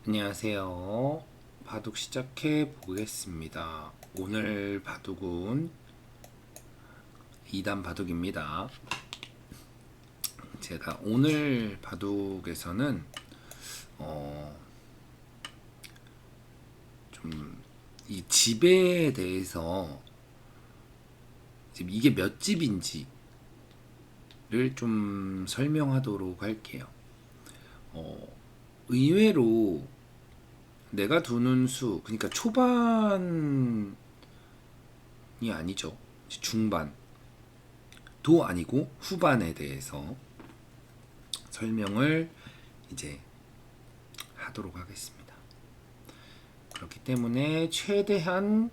안녕하세요. 바둑 시작해 보겠습니다. 오늘 바둑은 2단 바둑입니다. 제가 오늘 바둑에서는 좀 이 집에 대해서 지금 이게 몇 집인지를 좀 설명하도록 할게요. 의외로 내가 두는 수, 그러니까 초반이 아니죠. 중반도 아니고 후반에 대해서 설명을 이제 하도록 하겠습니다. 그렇기 때문에 최대한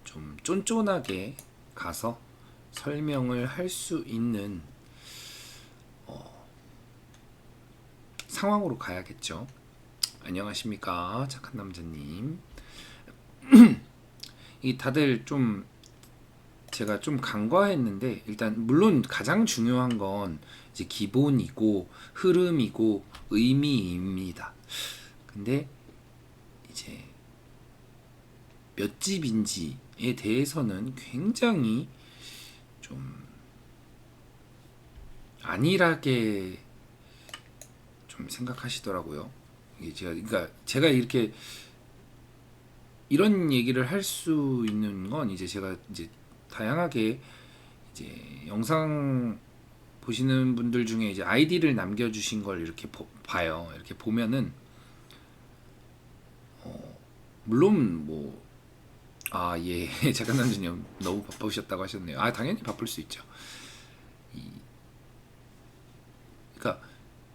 좀 쫀쫀하게 가서 설명을 할 수 있는 상황으로 가야겠죠. 안녕하십니까, 착한 남자님. 이 다들 좀 제가 좀 간과했는데, 일단 물론 가장 중요한 건 이제 기본이고 흐름이고 의미입니다. 근데 이제 몇 집인지에 대해서는 굉장히 좀 안일하게 좀 생각하시더라고요. 이게 제가 이렇게 이런 얘기를 할 수 있는 건 이제 제가 이제 다양하게 이제 영상 보시는 분들 중에 이제 아이디를 남겨주신 걸 이렇게 봐요. 이렇게 보면은 물론 뭐 예, 잠깐 남준님 너무 바쁘셨다고 하셨네요. 당연히 바쁠 수 있죠. 그러니까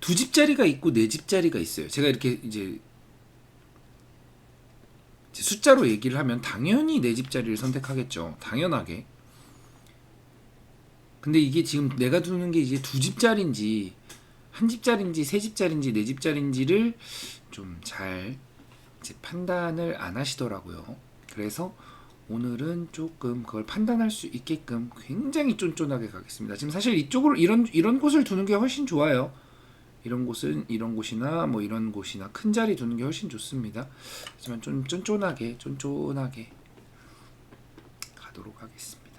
두 집짜리가 있고 네 집짜리가 있어요. 제가 이렇게 이제 숫자로 얘기를 하면 당연히 네 집짜리를 선택하겠죠. 당연하게. 근데 이게 지금 내가 두는 게 이제 두 집짜리인지 한 집짜리인지 세 집짜리인지 네 집짜리인지를 좀 잘 판단을 안 하시더라고요. 그래서 오늘은 조금 그걸 판단할 수 있게끔 굉장히 쫀쫀하게 가겠습니다. 지금 사실 이쪽으로 이런 곳을 두는 게 훨씬 좋아요. 이런 곳은 이런 곳이나 뭐 이런 곳이나 큰 자리 두는 게 훨씬 좋습니다. 하지만 좀 쫀쫀하게 가도록 하겠습니다.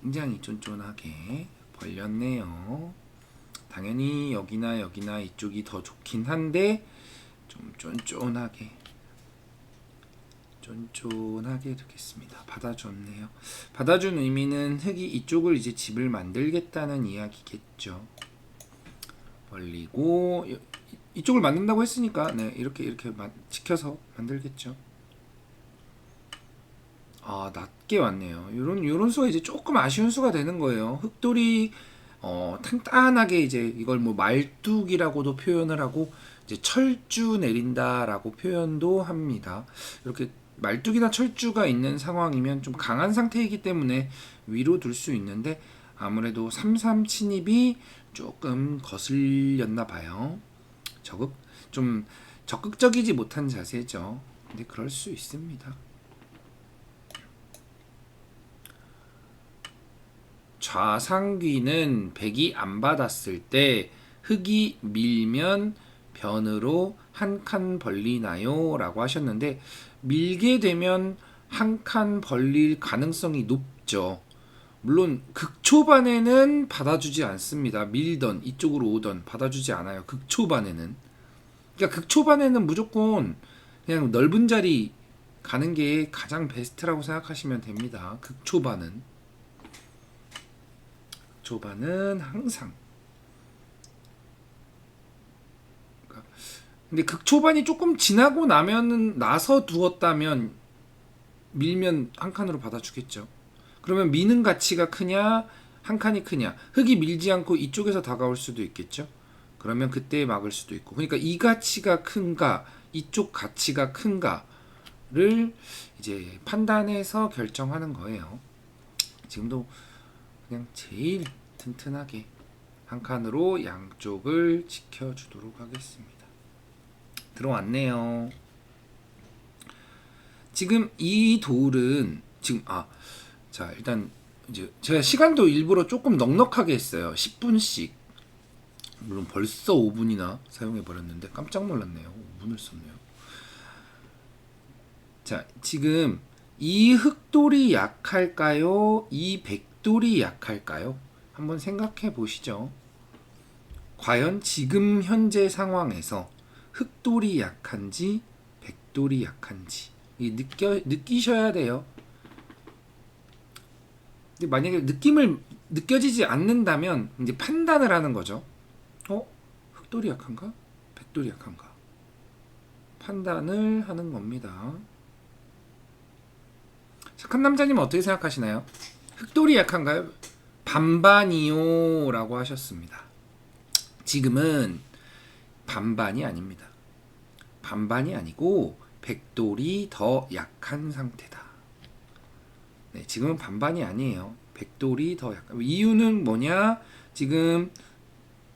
굉장히 쫀쫀하게 벌렸네요. 당연히 여기나 이쪽이 더 좋긴 한데 좀 쫀쫀하게 두겠습니다. 받아줬네요. 받아준 의미는 흙이 이쪽을 이제 집을 만들겠다는 이야기겠죠. 벌리고 이쪽을 만든다고 했으니까 네, 이렇게 지켜서 만들겠죠. 낮게 왔네요. 요런 수가 이제 조금 아쉬운 수가 되는 거예요. 흙돌이 탄탄하게 이제 이걸 뭐 말뚝이라고도 표현을 하고 이제 철주 내린다라고 표현도 합니다. 이렇게 말뚝이나 철주가 있는 상황이면 좀 강한 상태이기 때문에 위로 둘 수 있는데 아무래도 3-3 침입이 조금 거슬렸나 봐요. 좀 적극적이지 못한 자세죠. 근데 그럴 수 있습니다. 좌상귀는 백이 안 받았을 때 흙이 밀면 변으로 한 칸 벌리나요? 라고 하셨는데 밀게 되면 한 칸 벌릴 가능성이 높죠. 물론 극초반에는 받아주지 않습니다. 밀던 이쪽으로 오던 받아주지 않아요. 극초반에는. 그러니까 극초반에는 무조건 그냥 넓은 자리 가는 게 가장 베스트라고 생각하시면 됩니다. 극초반은 항상. 근데 극초반이 조금 지나고 나서 두었다면 밀면 한 칸으로 받아주겠죠. 그러면 미는 가치가 크냐 한 칸이 크냐, 흙이 밀지 않고 이쪽에서 다가올 수도 있겠죠. 그러면 그때 막을 수도 있고, 그러니까 이 가치가 큰가 이쪽 가치가 큰가를 이제 판단해서 결정하는 거예요. 지금도 그냥 제일 튼튼하게 한 칸으로 양쪽을 지켜주도록 하겠습니다. 들어왔네요. 지금 이 돌은 지금 자, 일단 이제 제가 시간도 일부러 조금 넉넉하게 했어요. 10분씩. 물론 벌써 5분이나 사용해 버렸는데 깜짝 놀랐네요. 5분을 썼네요. 자, 지금 이 흑돌이 약할까요? 이 백돌이 약할까요? 한번 생각해 보시죠. 과연 지금 현재 상황에서 흑돌이 약한지 백돌이 약한지 느끼셔야 돼요. 근데 만약에 느껴지지 않는다면 이제 판단을 하는 거죠. 흑돌이 약한가? 백돌이 약한가? 판단을 하는 겁니다. 착한 남자님은 어떻게 생각하시나요? 흑돌이 약한가요? 반반이요 라고 하셨습니다. 지금은 반반이 아닙니다. 반반이 아니고 백돌이 더 약한 상태다. 네, 지금은 반반이 아니에요. 백돌이 더 약한. 이유는 뭐냐? 지금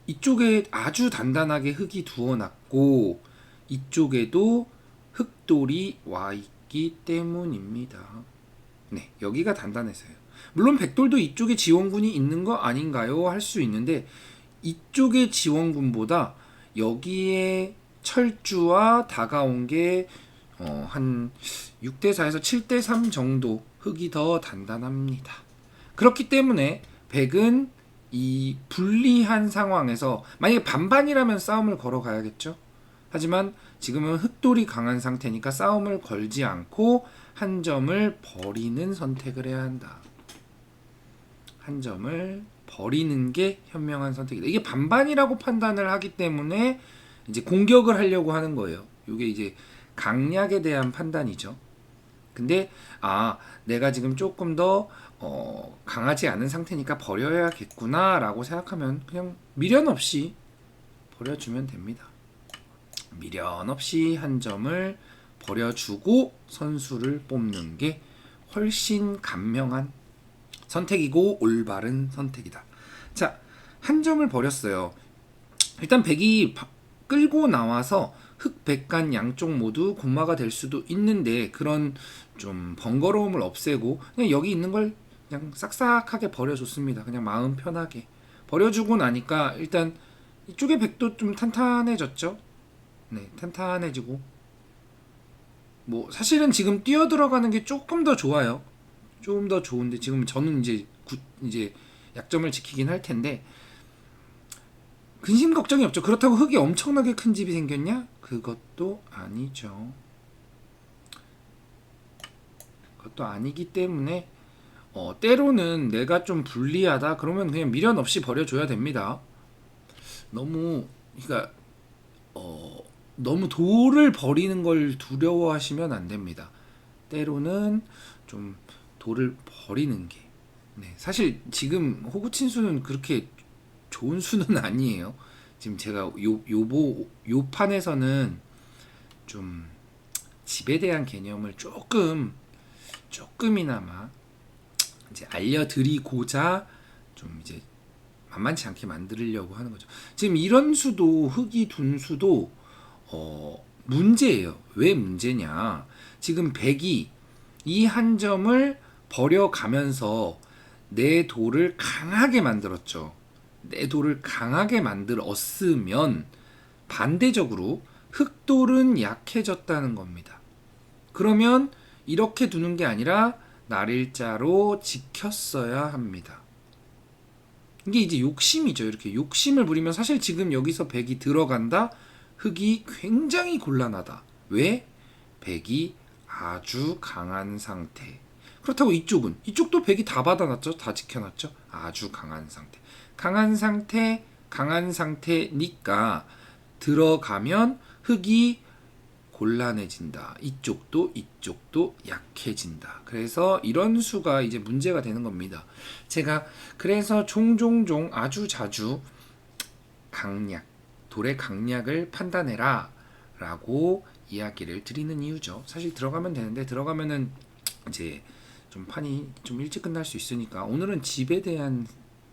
이쪽에 아주 단단하게 흙이 두어놨고 이쪽에도 흑돌이 와 있기 때문입니다. 네, 여기가 단단해서요. 물론 백돌도 이쪽에 지원군이 있는 거 아닌가요? 할 수 있는데 이쪽의 지원군보다 여기에 철주와 다가온 게 한 6대4에서 7대3 정도 흙이 더 단단합니다. 그렇기 때문에 백은 이 불리한 상황에서 만약에 반반이라면 싸움을 걸어가야겠죠. 하지만 지금은 흑돌이 강한 상태니까 싸움을 걸지 않고 한 점을 버리는 선택을 해야 한다. 한 점을 버리는 게 현명한 선택이다. 이게 반반이라고 판단을 하기 때문에 이제 공격을 하려고 하는 거예요. 이게 이제 강약에 대한 판단이죠. 근데 내가 지금 조금 더 강하지 않은 상태니까 버려야겠구나 라고 생각하면 그냥 미련 없이 버려주면 됩니다. 미련 없이 한 점을 버려주고 선수를 뽑는 게 훨씬 간명한 선택이고 올바른 선택이다. 자, 한 점을 버렸어요. 일단 백이 끌고 나와서 흑, 백간 양쪽 모두 곤마가 될 수도 있는데 그런 좀 번거로움을 없애고 그냥 여기 있는 걸 그냥 싹싹하게 버려줬습니다. 그냥 마음 편하게 버려주고 나니까 일단 이쪽의 백도 좀 탄탄해졌죠. 네, 탄탄해지고 뭐 사실은 지금 뛰어 들어가는 게 조금 더 좋아요. 조금 더 좋은데 지금 저는 이제 약점을 지키긴 할 텐데 근심 걱정이 없죠. 그렇다고 흙이 엄청나게 큰 집이 생겼냐? 그것도 아니죠. 그것도 아니기 때문에 때로는 내가 좀 불리하다 그러면 그냥 미련 없이 버려줘야 됩니다. 그러니까 너무 돌을 버리는 걸 두려워하시면 안 됩니다. 때로는 좀 돌을 버리는 게 사실 지금 호구친 수는 그렇게 좋은 수는 아니에요. 지금 제가 요 판에서는 좀 집에 대한 개념을 조금이나마 이제 알려드리고자 좀 이제 만만치 않게 만들려고 하는 거죠. 지금 이런 수도 흙이 둔 수도 문제예요. 왜 문제냐? 지금 백이 이 한 점을 버려가면서 내 돌을 강하게 만들었죠. 내 돌을 강하게 만들었으면 반대적으로 흑돌은 약해졌다는 겁니다. 그러면 이렇게 두는 게 아니라 날일자로 지켰어야 합니다. 이게 이제 욕심이죠. 이렇게 욕심을 부리면 사실 지금 여기서 백이 들어간다? 흑이 굉장히 곤란하다. 왜? 백이 아주 강한 상태. 그렇다고 이쪽도 백이 다 받아놨죠. 다 지켜놨죠. 아주 강한 상태. 강한 상태니까 들어가면 흑이 곤란해진다. 이쪽도 약해진다. 그래서 이런 수가 이제 문제가 되는 겁니다. 제가 그래서 종종 아주 자주 돌의 강약을 판단해라 라고 이야기를 드리는 이유죠. 사실 들어가면 되는데 들어가면은 이제 좀 판이 좀 일찍 끝날 수 있으니까 오늘은 집에 대한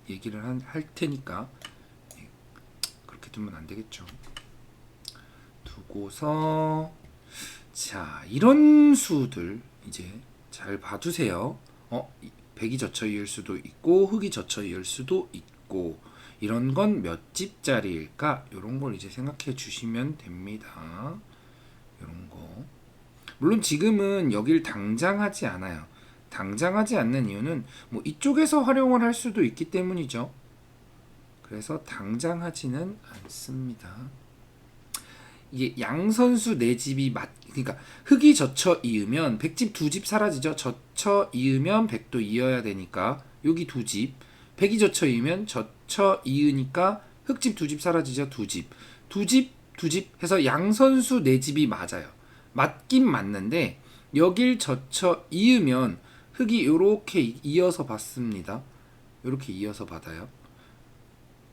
얘기를 할 테니까 그렇게 두면 안 되겠죠. 두고서 자 이런 수들 이제 잘 봐두세요. 백이 젖혀 이을 수도 있고 흙이 젖혀 이을 수도 있고 이런 건 몇 집짜리일까? 이런 걸 이제 생각해 주시면 됩니다. 이런 거. 물론 지금은 여길 당장 하지 않아요. 당장 하지 않는 이유는 뭐 이쪽에서 활용을 할 수도 있기 때문이죠. 그래서 당장 하지는 않습니다. 이게 양선수 네 집이 그러니까 흑이 젖혀 이으면 백집 두 집 사라지죠. 젖혀 이으면 백도 이어야 되니까 여기 두 집. 백이 젖혀 이으면 젖혀 이으니까 흑집 두 집 사라지죠. 두 집. 두 집, 두 집 해서 양선수 네 집이 맞아요. 맞긴 맞는데 여길 젖혀 이으면 흑이 요렇게 이어서 받습니다. 요렇게 이어서 받아요.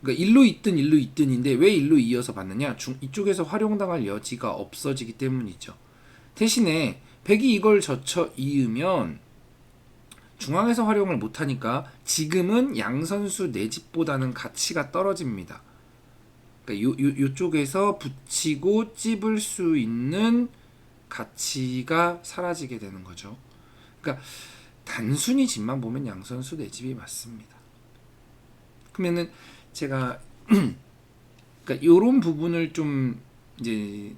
그러니까 일로 있든 일로 있든인데 왜 일로 이어서 받느냐? 이쪽에서 활용당할 여지가 없어지기 때문이죠. 대신에 백이 이걸 젖혀 이으면 중앙에서 활용을 못하니까 지금은 양선수 네 집보다는 가치가 떨어집니다. 그러니까 요쪽에서 붙이고 찝을 수 있는 가치가 사라지게 되는 거죠. 그러니까 단순히 집만 보면 양선수 네 집이 맞습니다. 그러면은 제가 그러니까 이런 부분을 좀 이제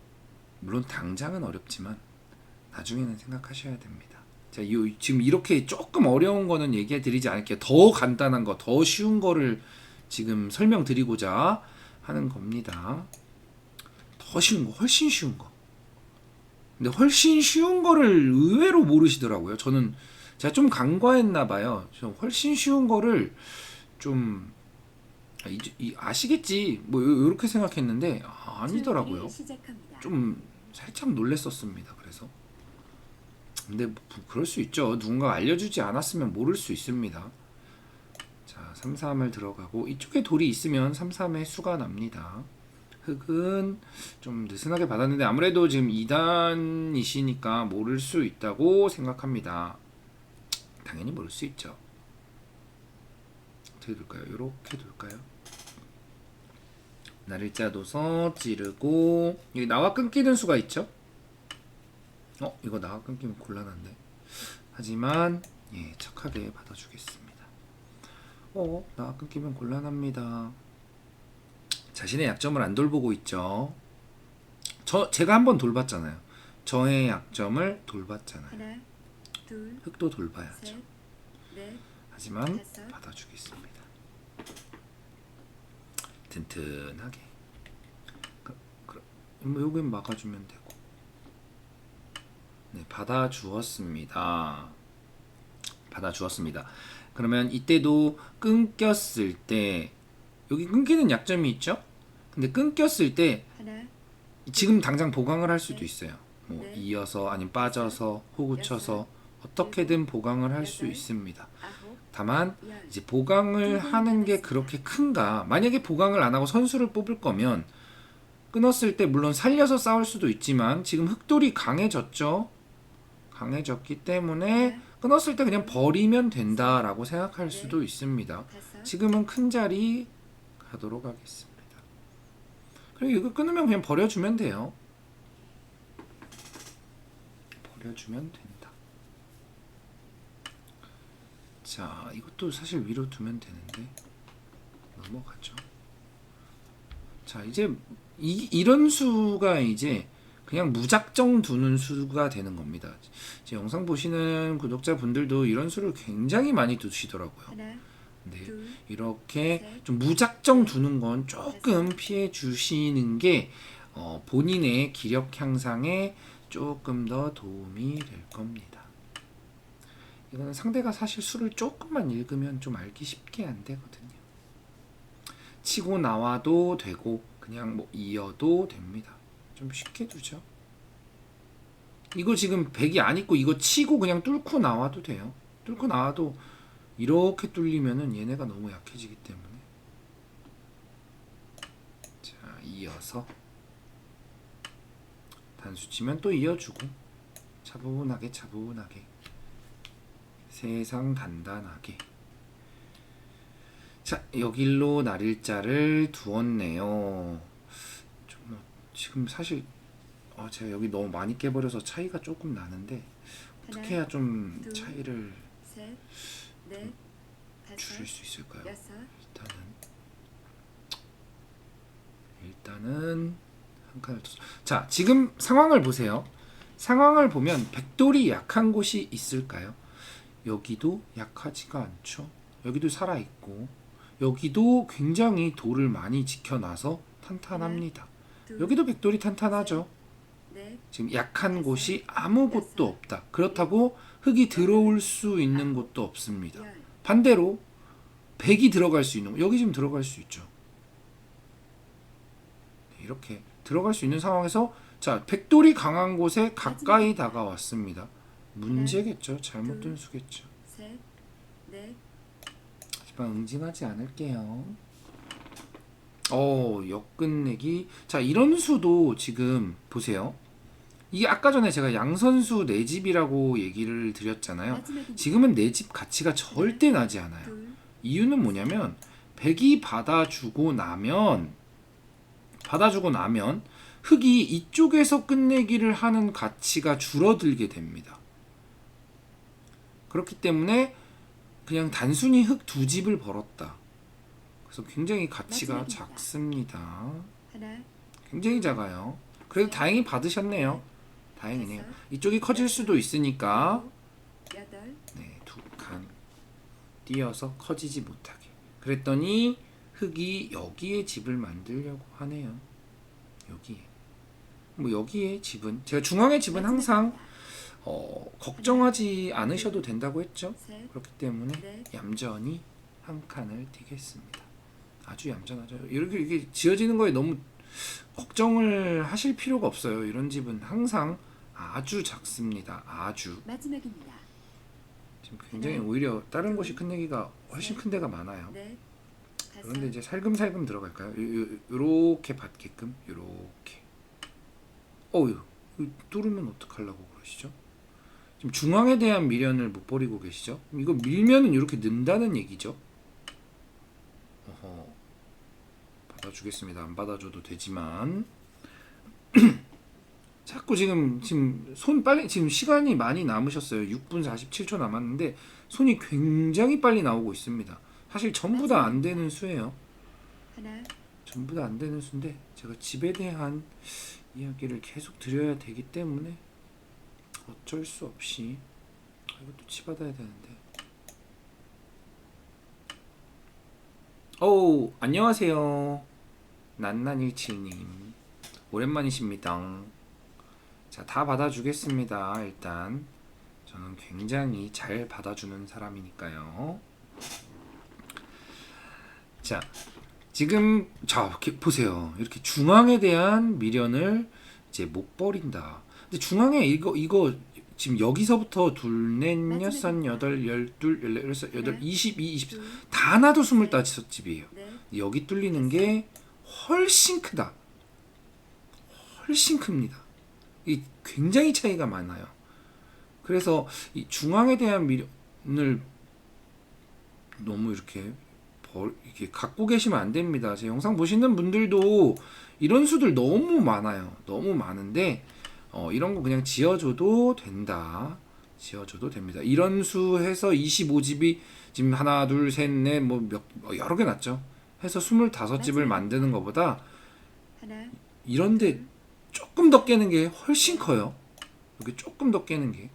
물론 당장은 어렵지만 나중에는 생각하셔야 됩니다. 자, 지금 이렇게 조금 어려운 거는 얘기해 드리지 않을게요. 더 간단한 거, 더 쉬운 거를 지금 설명드리고자 하는 겁니다. 더 쉬운 거, 훨씬 쉬운 거. 근데 훨씬 쉬운 거를 의외로 모르시더라고요. 저는 제가 좀 간과했나 봐요. 좀 훨씬 쉬운 거를 좀 아시겠지 뭐 이렇게 생각했는데 아니더라고요. 좀 살짝 놀랬었습니다. 그래서 근데 뭐 그럴 수 있죠. 누군가 알려주지 않았으면 모를 수 있습니다. 자, 3, 3을 들어가고 이쪽에 돌이 있으면 3, 3의 수가 납니다. 흑은 좀 느슨하게 받았는데 아무래도 지금 2단이시니까 모를 수 있다고 생각합니다. 당연히 모를 수 있죠. 어떻게 둘까요? 이렇게 둘까요? 날일자 둬서 찌르고 여기 나와 끊기는 수가 있죠? 이거 나와 끊기면 곤란한데. 하지만 예, 착하게 받아주겠습니다. 나와 끊기면 곤란합니다. 자신의 약점을 안 돌보고 있죠. 제가 한번 돌봤잖아요. 저의 약점을 돌봤잖아요. 하나, 둘, 흑도 돌봐야죠. 셋, 넷, 하지만 다섯. 받아주겠습니다. 튼튼하게. 뭐 여긴 막아주면 되고. 네, 받아주었습니다. 그러면 이때도 끊겼을 때 여기 끊기는 약점이 있죠? 근데 끊겼을 때 하나, 지금 당장 보강을 할 수도 있어요. 뭐 네. 이어서 아니면 빠져서 호구 쳐서 어떻게든 보강을 할 수 있습니다. 아홉, 다만 열. 이제 보강을 하는 게 그렇게 큰가? 만약에 보강을 안 하고 선수를 뽑을 거면 끊었을 때 물론 살려서 싸울 수도 있지만 지금 흑돌이 강해졌죠. 강해졌기 때문에 하나, 끊었을 때 그냥 버리면 된다라고 생각할 수도 있습니다. 다섯, 지금은 큰 자리 가도록 하겠습니다. 그리고 이거 끊으면 그냥 버려주면 돼요. 버려주면 된다. 자, 이것도 사실 위로 두면 되는데 넘어가죠. 자, 이제 이런 수가 이제 그냥 무작정 두는 수가 되는 겁니다. 제 영상 보시는 구독자분들도 이런 수를 굉장히 많이 두시더라고요. 하나, 네, 둘, 이렇게 셋, 좀 무작정 두는 건 조금 피해 주시는 게 본인의 기력 향상에 조금 더 도움이 될 겁니다. 이거는 상대가 사실 수를 조금만 읽으면 좀 알기 쉽게 안 되거든요. 치고 나와도 되고 그냥 뭐 이어도 됩니다. 좀 쉽게 두죠. 이거 지금 100이 안 있고 이거 치고 그냥 뚫고 나와도 돼요. 뚫고 나와도 이렇게 뚫리면은 얘네가 너무 약해지기 때문에. 자, 이어서 단수 치면 또 이어주고 차분하게 세상 단단하게. 자, 여길로 날일자를 두었네요. 지금 사실 제가 여기 너무 많이 깨버려서 차이가 조금 나는데 어떻게 해야 좀 둘, 차이를 셋, 넷, 다섯, 줄일 수 있을까요? 여섯, 일단은 일단은 한 칸을 더. 자, 지금 상황을 보세요. 상황을 보면 백돌이 약한 곳이 있을까요? 여기도 약하지가 않죠. 여기도 살아있고 여기도 굉장히 돌을 많이 지켜놔서 탄탄합니다. 둘, 여기도 백돌이 탄탄하죠. 넷, 지금 약한 곳이 아무것도 없다. 그렇다고 흙이 들어올 수 있는 곳도 없습니다. 열. 반대로 백이 들어갈 수 있는 곳, 여기 지금 들어갈 수 있죠. 이렇게 들어갈 수 있는 상황에서 자, 백돌이 강한 곳에 가까이 다가왔습니다. 문제겠죠. 잘못된 수겠죠. 셋, 넷, 하지만 응징하지 않을게요. 역끝내기. 자, 이런 수도 지금 보세요. 이게 아까 전에 제가 양선수 네 집이라고 얘기를 드렸잖아요. 마지막입니다. 지금은 네 집 가치가 절대 나지 않아요. 둘, 이유는 뭐냐면 백이 받아주고 나면 흙이 이쪽에서 끝내기를 하는 가치가 줄어들게 됩니다. 그렇기 때문에 그냥 단순히 흙 두 집을 벌었다. 그래서 굉장히 가치가 마지막입니다. 작습니다. 하나, 굉장히 작아요. 그래도 다행히 받으셨네요. 다행이네요. 다섯, 이쪽이 커질 수도 있으니까 일곱, 여덟, 네, 두 칸 띄어서 커지지 못하게. 그랬더니 흙이 여기에 집을 만들려고 하네요. 여기에. 뭐 여기에 집은 제가 중앙의 집은 항상 걱정하지 않으셔도 된다고 했죠. 셋, 그렇기 때문에 넷, 얌전히 한 칸을 띄겠습니다. 아주 얌전하죠. 이렇게 지어지는 거에 너무 걱정을 하실 필요가 없어요. 이런 집은 항상 아주 작습니다. 아주. 마지막입니다. 지금 굉장히 오히려 다른 곳이 큰 얘기가 훨씬 큰 데가 많아요. 넷, 다섯, 그런데 이제 살금살금 들어갈까요? 요렇게 받게끔 요렇게. 이거 뚫으면 어떡하려고 그러시죠? 지금 중앙에 대한 미련을 못 버리고 계시죠? 이거 밀면은 이렇게 는다는 얘기죠. 받아주겠습니다. 안 받아줘도 되지만 자꾸 지금 손 빨리, 지금 시간이 많이 남으셨어요. 6분 47초 남았는데 손이 굉장히 빨리 나오고 있습니다. 사실 전부 다 안 되는 수예요. 하나, 전부 다 안 되는 수인데 제가 집에 대한 이야기를 계속 드려야 되기 때문에 어쩔 수 없이 이것도 치받아야 되는데. 안녕하세요. 난난일칠님 오랜만이십니다. 자, 다 받아주겠습니다. 일단 저는 굉장히 잘 받아주는 사람이니까요. 자, 지금 이렇게 보세요. 이렇게 중앙에 대한 미련을 이제 못 버린다. 근데 중앙에 이거 지금 여기서부터 둘, 넷, 여섯, 여덟, 열둘, 열넷, 열여섯, 여덟, 22, 24 다 나도 25집이에요. 넷, 여기 뚫리는 게 훨씬 크다. 훨씬 큽니다. 이 굉장히 차이가 많아요. 그래서 이 중앙에 대한 미련을 너무 이렇게 갖고 계시면 안 됩니다. 제 영상 보시는 분들도 이런 수들 너무 많아요. 너무 많은데 이런 거 그냥 지어줘도 된다. 지어줘도 됩니다. 이런 수 해서 25집이 지금 하나, 둘, 셋, 넷 여러 개 났죠. 해서 25집을 만드는 것보다 하나, 이런데 조금 더 깨는 게 훨씬 커요. 이렇게 조금 더 깨는 게.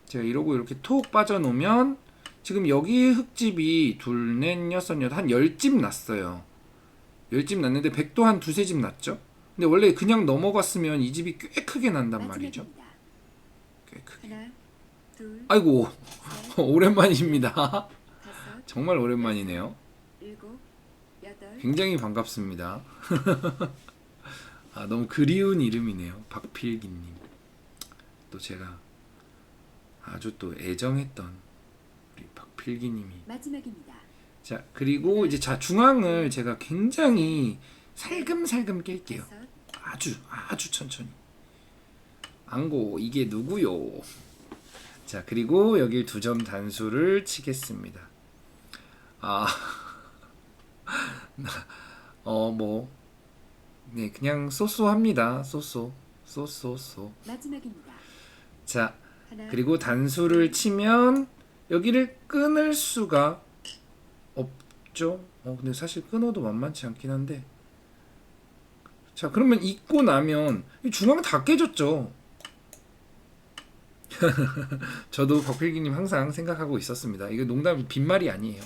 제가 이러고 이렇게 톡 빠져놓으면 지금 여기 흙집이 둘, 넷, 여섯, 여덟 한 10집 났어요. 10집 났는데 백도 한 두세 집 났죠. 근데 원래 그냥 넘어갔으면 이 집이 꽤 크게 난단 말이죠. 마지막입니다. 꽤 크게. 하나, 둘, 아이고 셋, 오랜만입니다. 다섯, 정말 오랜만이네요. 일곱, 여덟, 굉장히 반갑습니다. 너무 그리운 이름이네요. 박필기님. 또 제가 아주 또 애정했던 우리 박필기님이. 마지막입니다. 자, 그리고 이제 중앙을 제가 굉장히 살금살금 깰게요. 다섯, 아주 천천히. 앙고 이게 누구요? 자, 그리고 여기 2점 단수를 치겠습니다. 네, 그냥 쏘쏘합니다. 쏘쏘. 마지막입니다. 자, 하나, 그리고 단수를 치면 여기를 끊을 수가 없죠. 근데 사실 끊어도 만만치 않긴 한데 자, 그러면 잊고 나면 이 중앙 다 깨졌죠. 저도 박필기님 항상 생각하고 있었습니다. 이거 농담 빈말이 아니에요.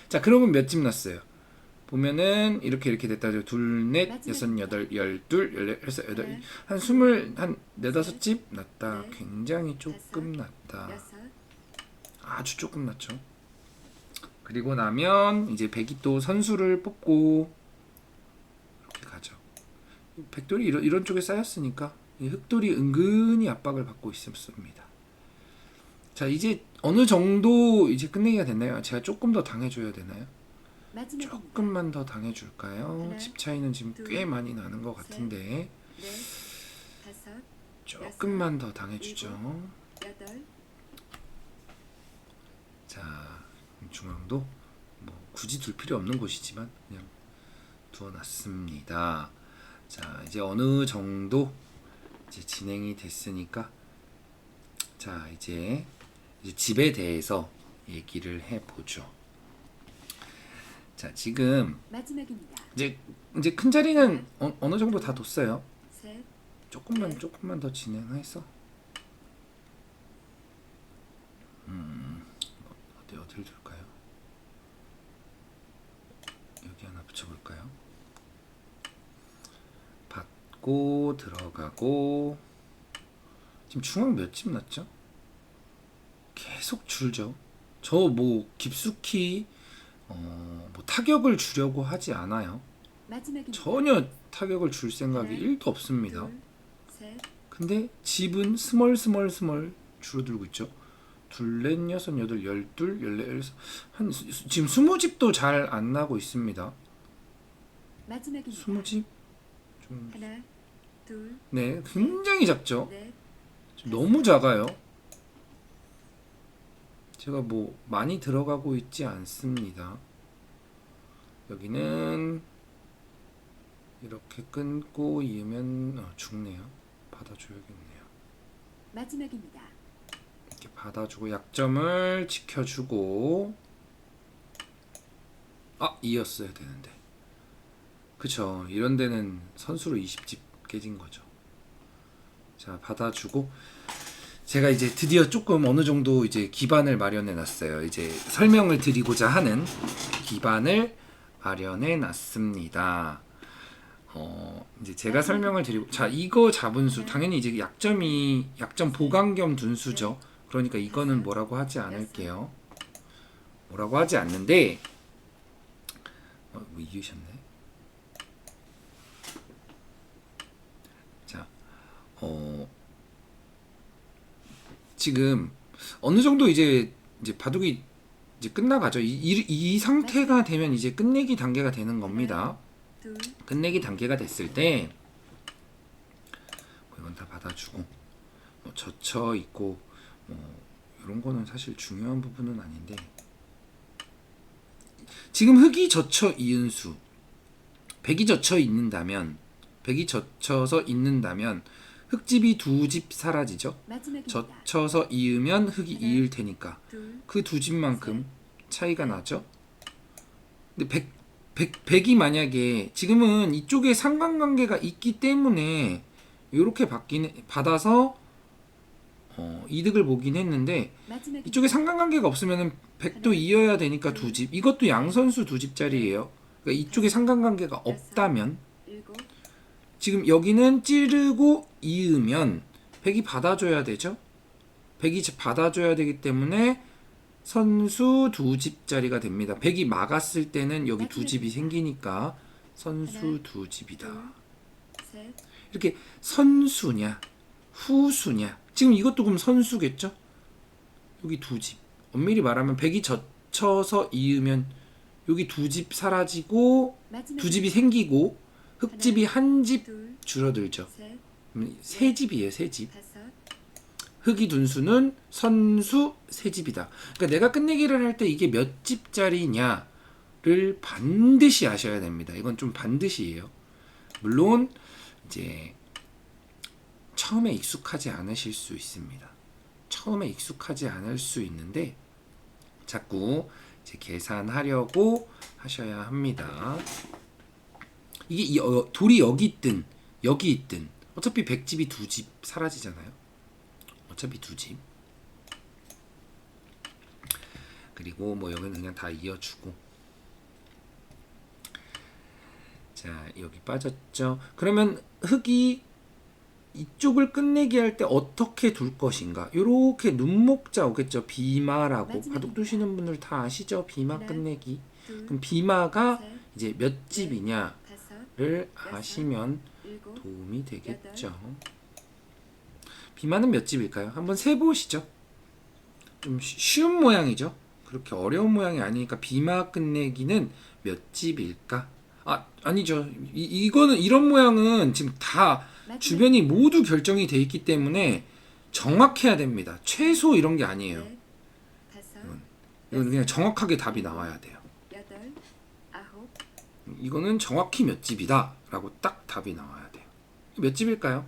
자, 그러면 몇 집 났어요? 보면은 이렇게 됐다죠. 둘, 넷, 여섯, 여덟, 열둘, 열넷, 열여섯, 여덟, 한 스물, 한 네다섯 집 났다. 굉장히 조금 났다. 여섯, 아주 조금 났죠. 그리고 나면 이제 백이 또 선수를 뽑고 이렇게 가죠. 백돌이 이런 쪽에 쌓였으니까 이 흑돌이 은근히 압박을 받고 있었습니다. 자, 이제 어느 정도 이제 끝내기가 됐나요? 제가 조금 더 당해줘야 되나요? 마지막입니다. 조금만 더 당해줄까요? 하나, 집 차이는 지금 둘, 꽤 많이 나는 것 같은데 넷, 다섯, 조금만 더 당해주죠. 여덟, 자, 중앙도 뭐 굳이 둘 필요 없는 곳이지만 그냥 두어놨습니다. 자, 이제 어느 정도 이제 진행이 됐으니까 자, 이제 집에 대해서 얘기를 해보죠. 자, 지금 마지막입니다. 이제 큰 자리는 어느 정도 다 뒀어요. 셋, 조금만 더 진행해서 어디를 둘까요? 여기 하나 붙여볼까요? 받고 들어가고 지금 중앙 몇 집 났죠? 계속 줄죠. 저 뭐 깊숙이 뭐 타격을 주려고 하지 않아요. 마지막입니다. 전혀 타격을 줄 생각이 하나, 1도 없습니다. 둘, 셋, 근데 집은 스멀 줄어들고 있죠. 둘, 넷, 여섯, 여덟, 열둘, 열넷, 열여섯 한 지금 20집도 잘 안 나고 있습니다. 마지막입니다. 20집? 좀 하나, 둘, 네, 굉장히 작죠. 넷, 지금 너무 작아요. 제가 뭐 많이 들어가고 있지 않습니다. 여기는 이렇게 끊고 이으면 죽네요. 받아줘야겠네요. 마지막입니다. 이렇게 받아주고 약점을 지켜주고 이었어야 되는데 그쵸. 이런 데는 선수로 20집 깨진 거죠. 자, 받아주고 제가 이제 드디어 조금 어느 정도 이제 기반을 마련해 놨어요. 이제 설명을 드리고자 하는 기반을 마련해 놨습니다. 이제 제가 설명을 드리고 자, 이거 잡은 수 당연히 이제 약점 보강 겸 둔 수죠. 그러니까 이거는 뭐라고 하지 않을게요. 뭐라고 하지 않는데 뭐 이으셨네. 자, 지금 어느 정도 이제 바둑이 이제 끝나가죠. 이 상태가 되면 이제 끝내기 단계가 되는 겁니다. 둘, 끝내기 단계가 됐을 때 이건 다 받아주고 뭐 젖혀 있고 뭐 이런 거는 사실 중요한 부분은 아닌데 지금 흙이 젖혀 이은수 백이 젖혀 있는다면 백이 젖혀서 있는다면 흙집이 두 집 사라지죠. 마지막입니다. 젖혀서 이으면 흙이 하나, 이을 테니까 둘, 그 두 집만큼 차이가 나죠. 근데 백이 만약에 지금은 이쪽에 상관관계가 있기 때문에 이렇게 받아서 이득을 보긴 했는데 마지막입니다. 이쪽에 상관관계가 없으면 백도 이어야 되니까 두 집. 이것도 양선수 두 집짜리예요. 그러니까 이쪽에 상관관계가 없다면 일곱, 지금 여기는 찌르고 이으면 백이 받아줘야 되죠. 백이 받아줘야 되기 때문에 선수 두 집짜리가 됩니다. 백이 막았을 때는 여기 두 집이 생기니까 선수 두 집이다. 셋, 이렇게 선수냐 후수냐 지금 이것도 그럼 선수겠죠. 여기 두 집. 엄밀히 말하면 백이 젖혀서 이으면 여기 두 집 사라지고 마지막입니다. 두 집이 생기고 흙집이 한 집 둘, 줄어들죠. 셋, 세 집이에요. 세 집. 다섯, 흙이 둔수는 선수 세 집이다. 그러니까 내가 끝내기를 할 때 이게 몇 집짜리냐를 반드시 아셔야 됩니다. 이건 좀 반드시예요. 물론 이제 처음에 익숙하지 않으실 수 있습니다. 처음에 익숙하지 않을 수 있는데 자꾸 이제 계산하려고 하셔야 합니다. 이게 돌이 여기 있든 여기 있든 어차피 100집이 2집 사라지잖아요. 어차피 2집. 그리고 뭐 여기는 그냥 다 이어주고. 자, 여기 빠졌죠. 그러면 흙이 이쪽을 끝내기 할 때 어떻게 둘 것인가? 요렇게 눈목자 오겠죠. 비마라고. 마지막입니다. 바둑 두시는 분들 다 아시죠? 비마 하나, 끝내기. 둘, 그럼 비마가 셋, 이제 몇 집이냐를 다섯, 아시면 일곱, 도움이 되겠죠. 비마는 몇 집일까요? 한번 세보시죠. 좀 쉬운 모양이죠. 그렇게 어려운 모양이 아니니까 비마 끝내기는 몇 집일까? 아니죠. 이거는 이런 모양은 지금 다 주변이 모두 결정이 돼 있기 때문에 정확해야 됩니다. 최소 이런 게 아니에요. 넷, 다섯, 이건 그냥 정확하게 답이 나와야 돼요. 여덟, 아홉, 이거는 정확히 몇 집이다 라고 딱 답이 나와야 돼요. 몇 집일까요?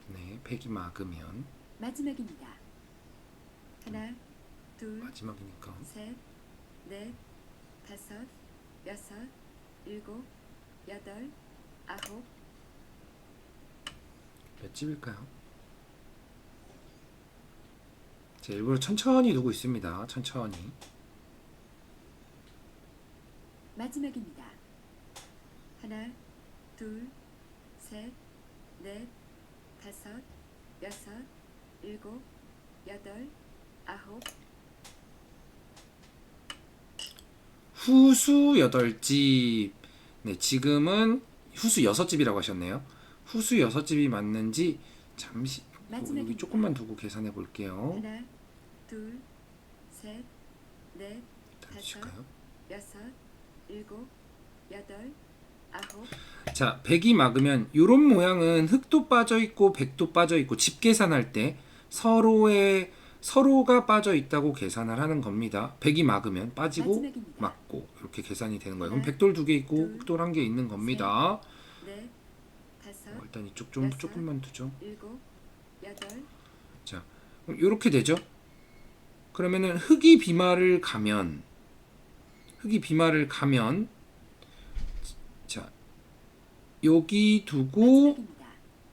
네, 팩이 막으면 마지막입니다. 하나, 둘, 마지막이니까 셋, 넷, 다섯, 여섯, 일곱, 여덟, 아홉, 몇 집일까요? 제가 일부러 천천히 두고 있습니다. 천천히. 마지막입니다. 하나, 둘, 셋, 넷, 다섯, 여섯, 일곱, 여덟, 아홉, 후수 8집. 네, 지금은 후수 6집이라고 하셨네요. 후수 6집이 맞는지 잠시 여기 마지막입니다. 조금만 두고 계산해 볼게요. 하나, 둘, 셋, 넷, 다시 다섯, 줄까요? 여섯, 일곱, 여덟, 아홉, 자, 100이 막으면 이런 모양은 흙도 빠져 있고 100도 빠져 있고 집 계산할 때 서로가 빠져 있다고 계산을 하는 겁니다. 100이 막으면 빠지고 마지막입니다. 막고 이렇게 계산이 되는 거예요. 그럼 하나, 100돌 2개 있고 둘, 흙돌 1개 있는 겁니다. 넷, 다섯, 일단 이쪽 좀 여섯, 조금만 두죠. 일곱, 여덟, 자, 그럼 이렇게 되죠. 그러면은 흙이 비마를 가면 자, 여기 두고 마지막입니다.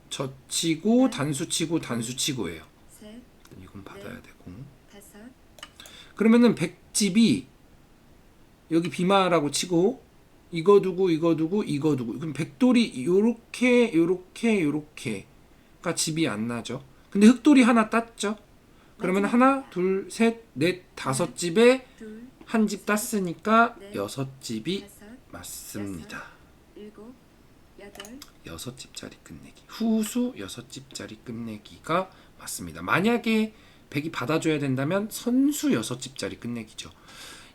젖히고 단수치고 단수치고예요. 셋, 이건 받아야 되고. 다섯, 그러면은 100집이 여기 비마라고 치고 이거 두고 이거 두고 이거 두고 그럼 100돌이 요렇게가 집이 안 나죠. 근데 흙돌이 하나 땄죠. 그러면 하나, 둘, 셋, 넷, 5집에 둘, 한 집 땄으니까 넷, 6집이 다섯, 맞습니다. 일곱, 여덟, 6집짜리 끝내기. 후수 6집짜리 끝내기가 맞습니다. 만약에 100이 받아줘야 된다면 선수 6집짜리 끝내기죠.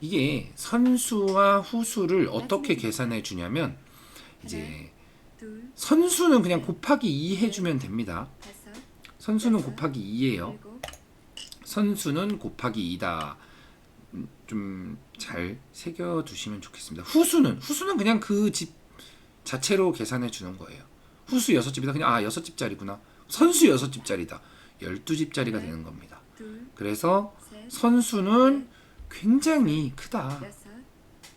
이게 선수와 후수를 어떻게 계산해 주냐면 이제 둘, 선수는 그냥 곱하기 2 해주면 됩니다. 다섯, 선수는 곱하기 2예요. 일곱, 선수는 곱하기 2다. 좀 잘 새겨 두시면 좋겠습니다. 후수는 그냥 그 집 자체로 계산해 주는 거예요. 후수 6집이다. 그냥 6집짜리구나. 선수 6집짜리다. 12집짜리가 되는 겁니다. 둘, 그래서 셋, 선수는 굉장히 크다. 여섯,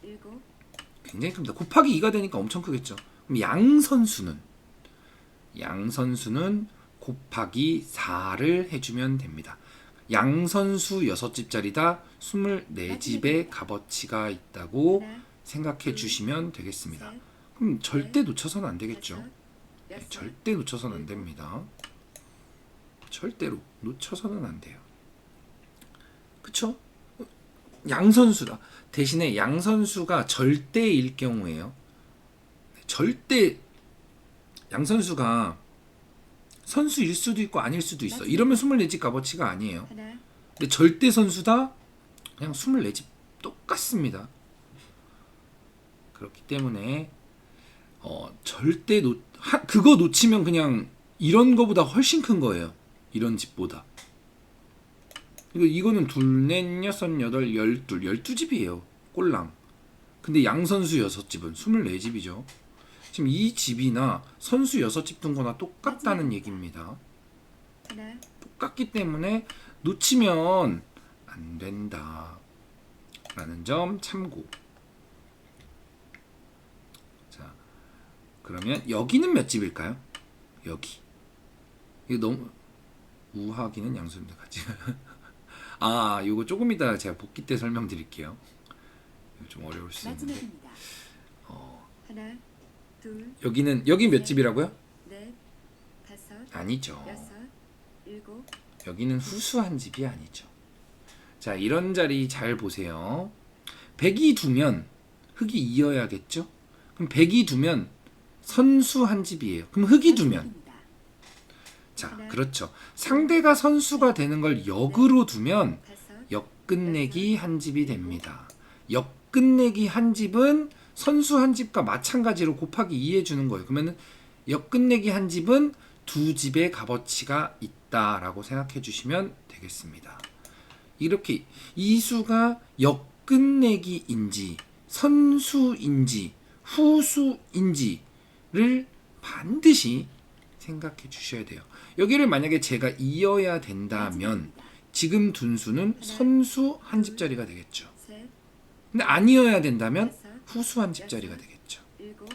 일곱, 굉장히 큽니다. 곱하기 2가 되니까 엄청 크겠죠. 그럼 양선수는 곱하기 4를 해주면 됩니다. 양선수 6집짜리다. 24집의 값어치가 있다고 하나, 생각해 주시면 되겠습니다. 셋, 그럼 절대 놓쳐서는 안 되겠죠. 다섯, 네, 여섯, 절대 놓쳐서는 안 됩니다. 절대로 놓쳐서는 안 돼요. 그쵸? 양선수다. 대신에 양선수가 절대일 경우에요. 절대 양선수가 선수일 수도 있고 아닐 수도 있어. 이러면 24집 값어치가 아니에요. 하나, 근데 절대 선수다. 그냥 24집 똑같습니다. 그렇기 때문에 절대 그거 놓치면 그냥 이런 거보다 훨씬 큰 거예요. 이런 집보다. 이거는 둘, 넷, 여섯, 여덟, 12집이에요. 꼴랑. 근데 양선수 6집은 24집이죠. 지금 이 집이나 선수 6집 둔 거나 똑같다는 얘기입니다. 하나, 똑같기 때문에 놓치면 안 된다. 라는 점 참고. 자, 그러면 여기는 몇 집일까요? 여기. 이거 너무 우하기는 양수입니다. 같이. 아, 요거 조금 이따 제가 복귀 때 설명드릴게요. 이거 좀 어려울 수 있는데. 마지막입니다. 하나, 둘, 여기 몇 집이라고요? 넷, 다섯, 아니죠. 여섯, 일곱. 여기는 후수한 집이 아니죠. 자, 이런 자리 잘 보세요. 100이 두면 흙이 이어야겠죠? 그럼 100이 두면 선수한 집이에요. 그럼 흙이 두면 마지막입니다. 자, 하나, 그렇죠. 상대가 선수가 되는 걸 역으로 두면 다섯, 역끝내기 한 집이 됩니다. 역끝내기 한 집은 선수 한 집과 마찬가지로 곱하기 2 해주는 거예요. 그러면 역끝내기 한 집은 두 집의 값어치가 있다라고 생각해 주시면 되겠습니다. 이렇게 이 수가 역끝내기인지 선수인지 후수인지를 반드시 생각해 주셔야 돼요. 여기를 만약에 제가 이어야 된다면 지금 둔 수는 선수 한 집짜리가 되겠죠. 셋, 근데 안 이어야 된다면 다섯, 후수 한 집짜리가 되겠죠. 일곱.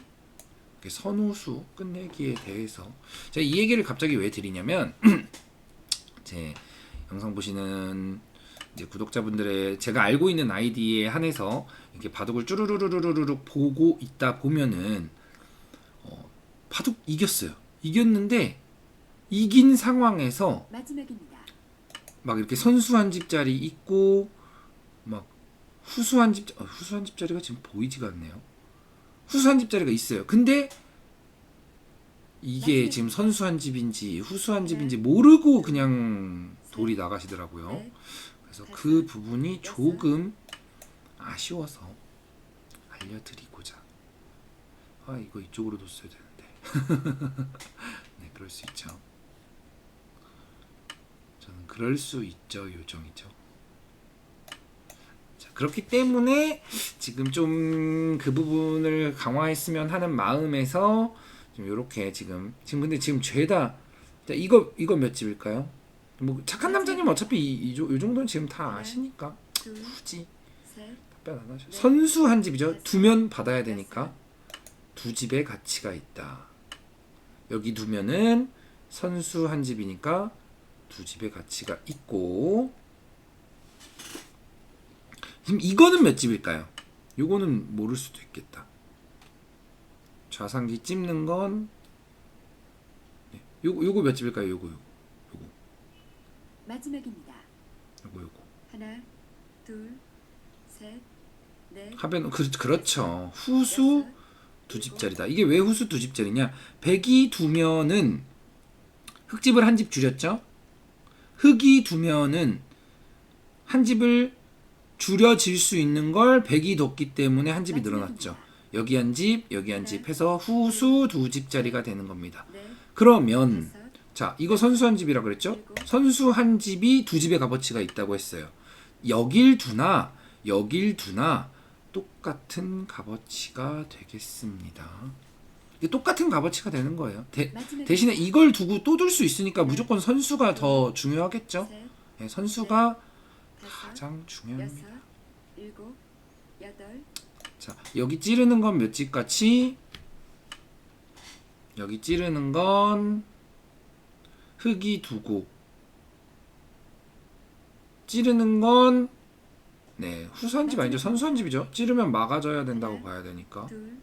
선후수 끝내기에 대해서 제가 이 얘기를 갑자기 왜 드리냐면 제 영상 보시는 이제 구독자분들의 제가 알고 있는 아이디에 한해서 이렇게 바둑을 쭈루루루루루 보고 있다 보면은 바둑 이겼어요. 이겼는데 이긴 상황에서 마지막입니다. 막 이렇게 선수 한 집짜리 있고 막 후수 한 집짜리가 지금 보이지가 않네요. 후수 한 집짜리가 있어요. 근데 이게 지금 선수 한 집인지 후수 한 집인지 모르고 그냥 돌이 나가시더라고요. 넷, 그래서 그 부분이 조금 아쉬워서 알려드리고자. 아, 이거 이쪽으로 뒀어야 되는데. 네, 그럴 수 있죠. 저는 그럴 수 있죠 요정이죠. 자, 그렇기 때문에 지금 좀 그 부분을 강화했으면 하는 마음에서 좀 이렇게 지금 근데 지금 죄다 이거 몇 집일까요? 뭐 착한 남자님 어차피 이 정도는 지금 다 아시니까 둘, 굳이 셋, 답변 안 하셔. 선수 한 집이죠. 두면 받아야 되니까 두 집의 가치가 있다. 여기 두면은 선수 한 집이니까 두 집의 가치가 있고. 지금 이거는 몇 집일까요? 요거는 모를 수도 있겠다. 좌상기 찝는 건 요거 몇 집일까요? 요거 마지막입니다. 요거 하나, 둘, 셋, 넷. 하변 그렇죠. 후수 두 집짜리다. 이게 왜 후수 두 집짜리냐? 100이 두면은 흙집을 한 집 줄였죠. 흙이 두면은 한 집을 줄여질 수 있는 걸 100이 뒀기 때문에 한 집이 늘어났죠. 여기 한 집, 여기 한 집 해서 후수 두 집짜리가 되는 겁니다. 넷, 그러면 다섯, 자, 이거 선수 한 집이라 그랬죠? 선수 한 집이 두 집의 값어치가 있다고 했어요. 여길 두나 똑같은 값어치가 되겠습니다. 이게 똑같은 값어치가 되는 거예요. 대신에 이걸 두고 또 둘 수 있으니까 무조건 선수가 더 중요하겠죠? 셋, 네, 선수가 다섯, 가장 중요합니다. 여섯, 일곱, 여덟. 자, 여기 찌르는 건 몇 집 가치? 여기 찌르는 건 흙이 두고 찌르는 건 네, 후수한 집 아니죠. 선수한 집이죠. 찌르면 막아줘야 된다고 봐야 되니까. 둘,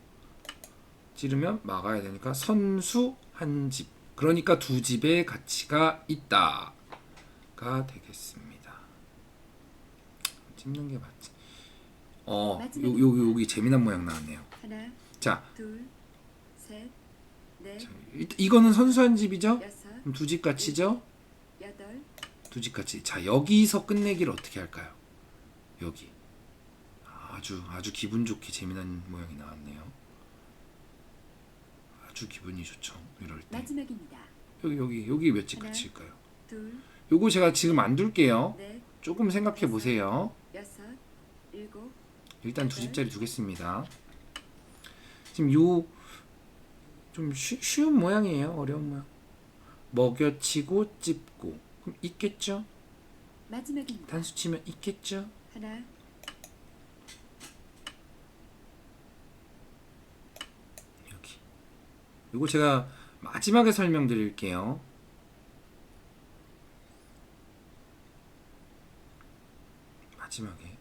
찌르면 막아야 되니까 선수 한 집. 그러니까 두 집의 가치가 있다가 되겠습니다. 찝는 게 맞지. 여기 재미난 모양 나왔네요. 하나, 자, 둘, 셋, 넷, 이거는 선수 한 집이죠? 여섯, 그럼 두 집 가치죠? 여덟. 두 집 가치. 자, 여기서 끝내기를 어떻게 할까요? 여기. 아주 기분 좋게 재미난 모양이 나왔네요. 아주 기분이 좋죠. 이럴 때. 마지막입니다. 여기 몇 집 하나, 가치일까요? 둘, 요거 제가 지금 안 둘게요. 넷, 조금 생각해 보세요. 여섯, 일곱. 일단 두 집짜리 두겠습니다. 지금 요 좀 쉬운 모양이에요. 어려운 모양. 먹여치고 찝고. 그럼 있겠죠? 마지막입니다. 단수 치면 있겠죠? 하나, 이거 제가 마지막에 설명드릴게요. 마지막에.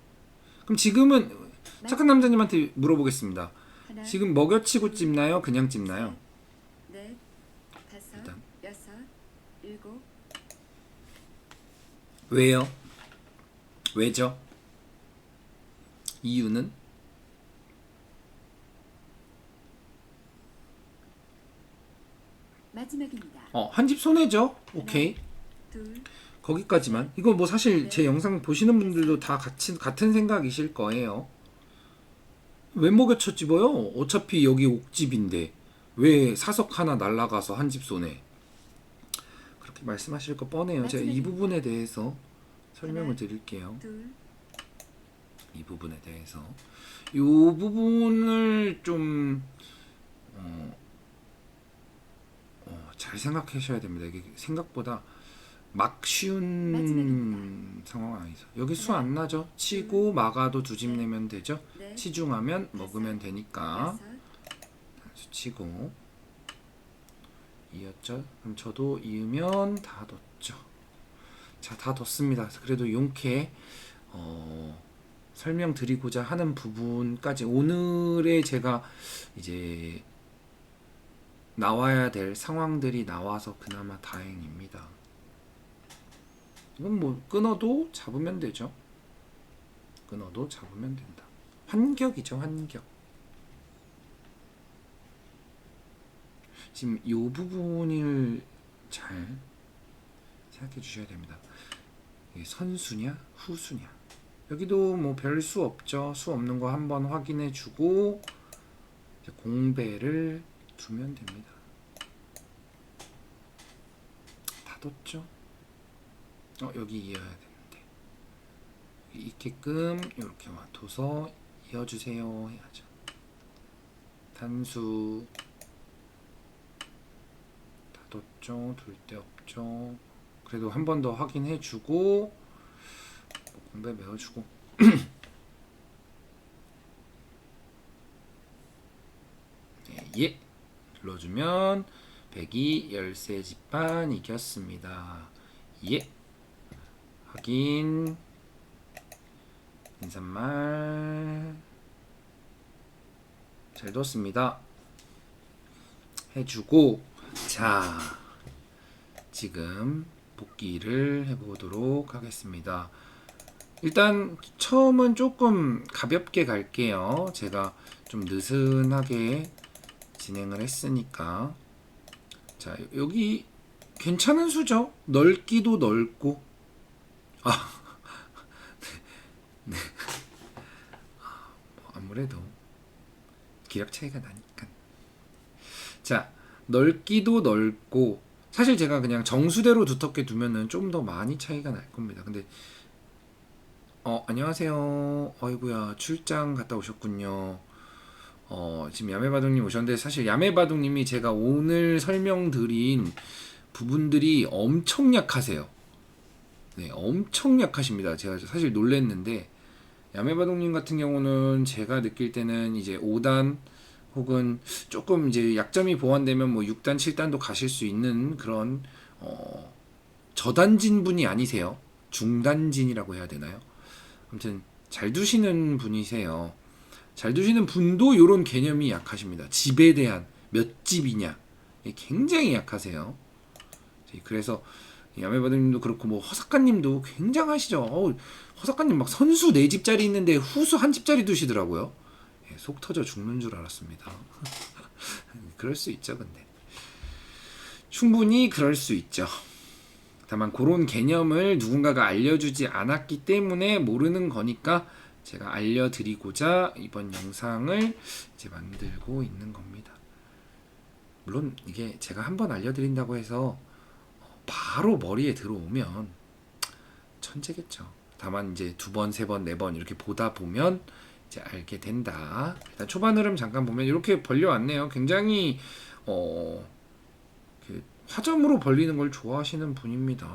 그럼 지금은 착한 남자님한테 물어보겠습니다. 하나, 지금 먹여치고 찝나요? 그냥 찝나요? 넷, 다섯, 일단. 여섯, 일곱. 왜요? 왜죠? 이유는? 마지막입니다. 한 집 손해죠. 오케이. 둘, 거기까지만. 이거 뭐 사실 제 영상 보시는 분들도 다 같은 생각이실 거예요. 왜 먹여쳐 집어요? 어차피 여기 옥집인데 왜 사석 하나 날라가서 한 집 손해? 그렇게 말씀하실 거 뻔해요. 제가 이 부분에 대해서 설명을 드릴게요. 둘, 이 부분에 대해서 이 부분을 좀 잘 생각하셔야 됩니다. 이게 생각보다 막 쉬운 마지막입니다. 상황 아니죠. 여기 수 안 나죠? 치고 막아도 두 집 내면 되죠? 넷, 치중하면 먹으면 되니까 여섯, 단수 치고 이었죠? 그럼 저도 이으면 다 뒀죠. 자, 다 뒀습니다. 그래도 용케 설명드리고자 하는 부분까지 오늘의 제가 이제 나와야 될 상황들이 나와서 그나마 다행입니다. 이건 뭐 끊어도 잡으면 되죠. 끊어도 잡으면 된다. 환격이죠, 환격. 지금 이 부분을 잘 생각해 주셔야 됩니다. 이게 선수냐, 후수냐. 여기도 뭐 별 수 없죠. 수 없는 거 한번 확인해 주고 이제 공배를 두면 됩니다. 다 뒀죠. 여기 이어야 되는데 있게끔 이렇게 와둬서 이어주세요 해야죠. 단수 다 뒀죠. 둘 데 없죠. 그래도 한 번 더 확인해 주고 공배 메워주고 네, 예 눌러주면 백이 13집반 이겼습니다. 예 확인 인사말 잘 뒀습니다. 해주고 자 지금 복귀를 해보도록 하겠습니다. 일단 처음은 조금 가볍게 갈게요. 제가 좀 느슨하게 진행을 했으니까 자 여기 괜찮은 수죠. 넓기도 넓고 네. 뭐 아무래도 기력 차이가 나니까 자 넓기도 넓고 사실 제가 그냥 정수대로 두텁게 두면은 좀 더 많이 차이가 날 겁니다. 근데 안녕하세요. 어이구야 출장 갔다 오셨군요. 지금 야매바둑님 오셨는데 사실 야매바둑님이 제가 오늘 설명드린 부분들이 엄청 약하세요. 네, 엄청 약하십니다. 제가 사실 놀랬는데 야매바둑님 같은 경우는 제가 느낄 때는 이제 5단 혹은 조금 이제 약점이 보완되면 뭐 6단, 7단도 가실 수 있는 그런 저단진 분이 아니세요. 중단진이라고 해야 되나요? 아무튼 잘 두시는 분이세요. 잘 두시는 분도 이런 개념이 약하십니다. 집에 대한 몇 집이냐 굉장히 약하세요. 그래서 야매바둑님도 그렇고 뭐 허사카님도 굉장하시죠. 허사카님 막 선수 4집짜리 있는데 후수 1집짜리 두시더라고요. 속 터져 죽는 줄 알았습니다. 그럴 수 있죠. 근데 충분히 그럴 수 있죠. 다만 그런 개념을 누군가가 알려주지 않았기 때문에 모르는 거니까 제가 알려드리고자 이번 영상을 이제 만들고 있는 겁니다. 물론 이게 제가 한번 알려드린다고 해서 바로 머리에 들어오면 천재겠죠. 다만 이제 2번, 3번, 4번 이렇게 보다 보면 이제 알게 된다. 일단 초반 흐름 잠깐 보면 이렇게 벌려왔네요. 굉장히 화점으로 벌리는 걸 좋아하시는 분입니다.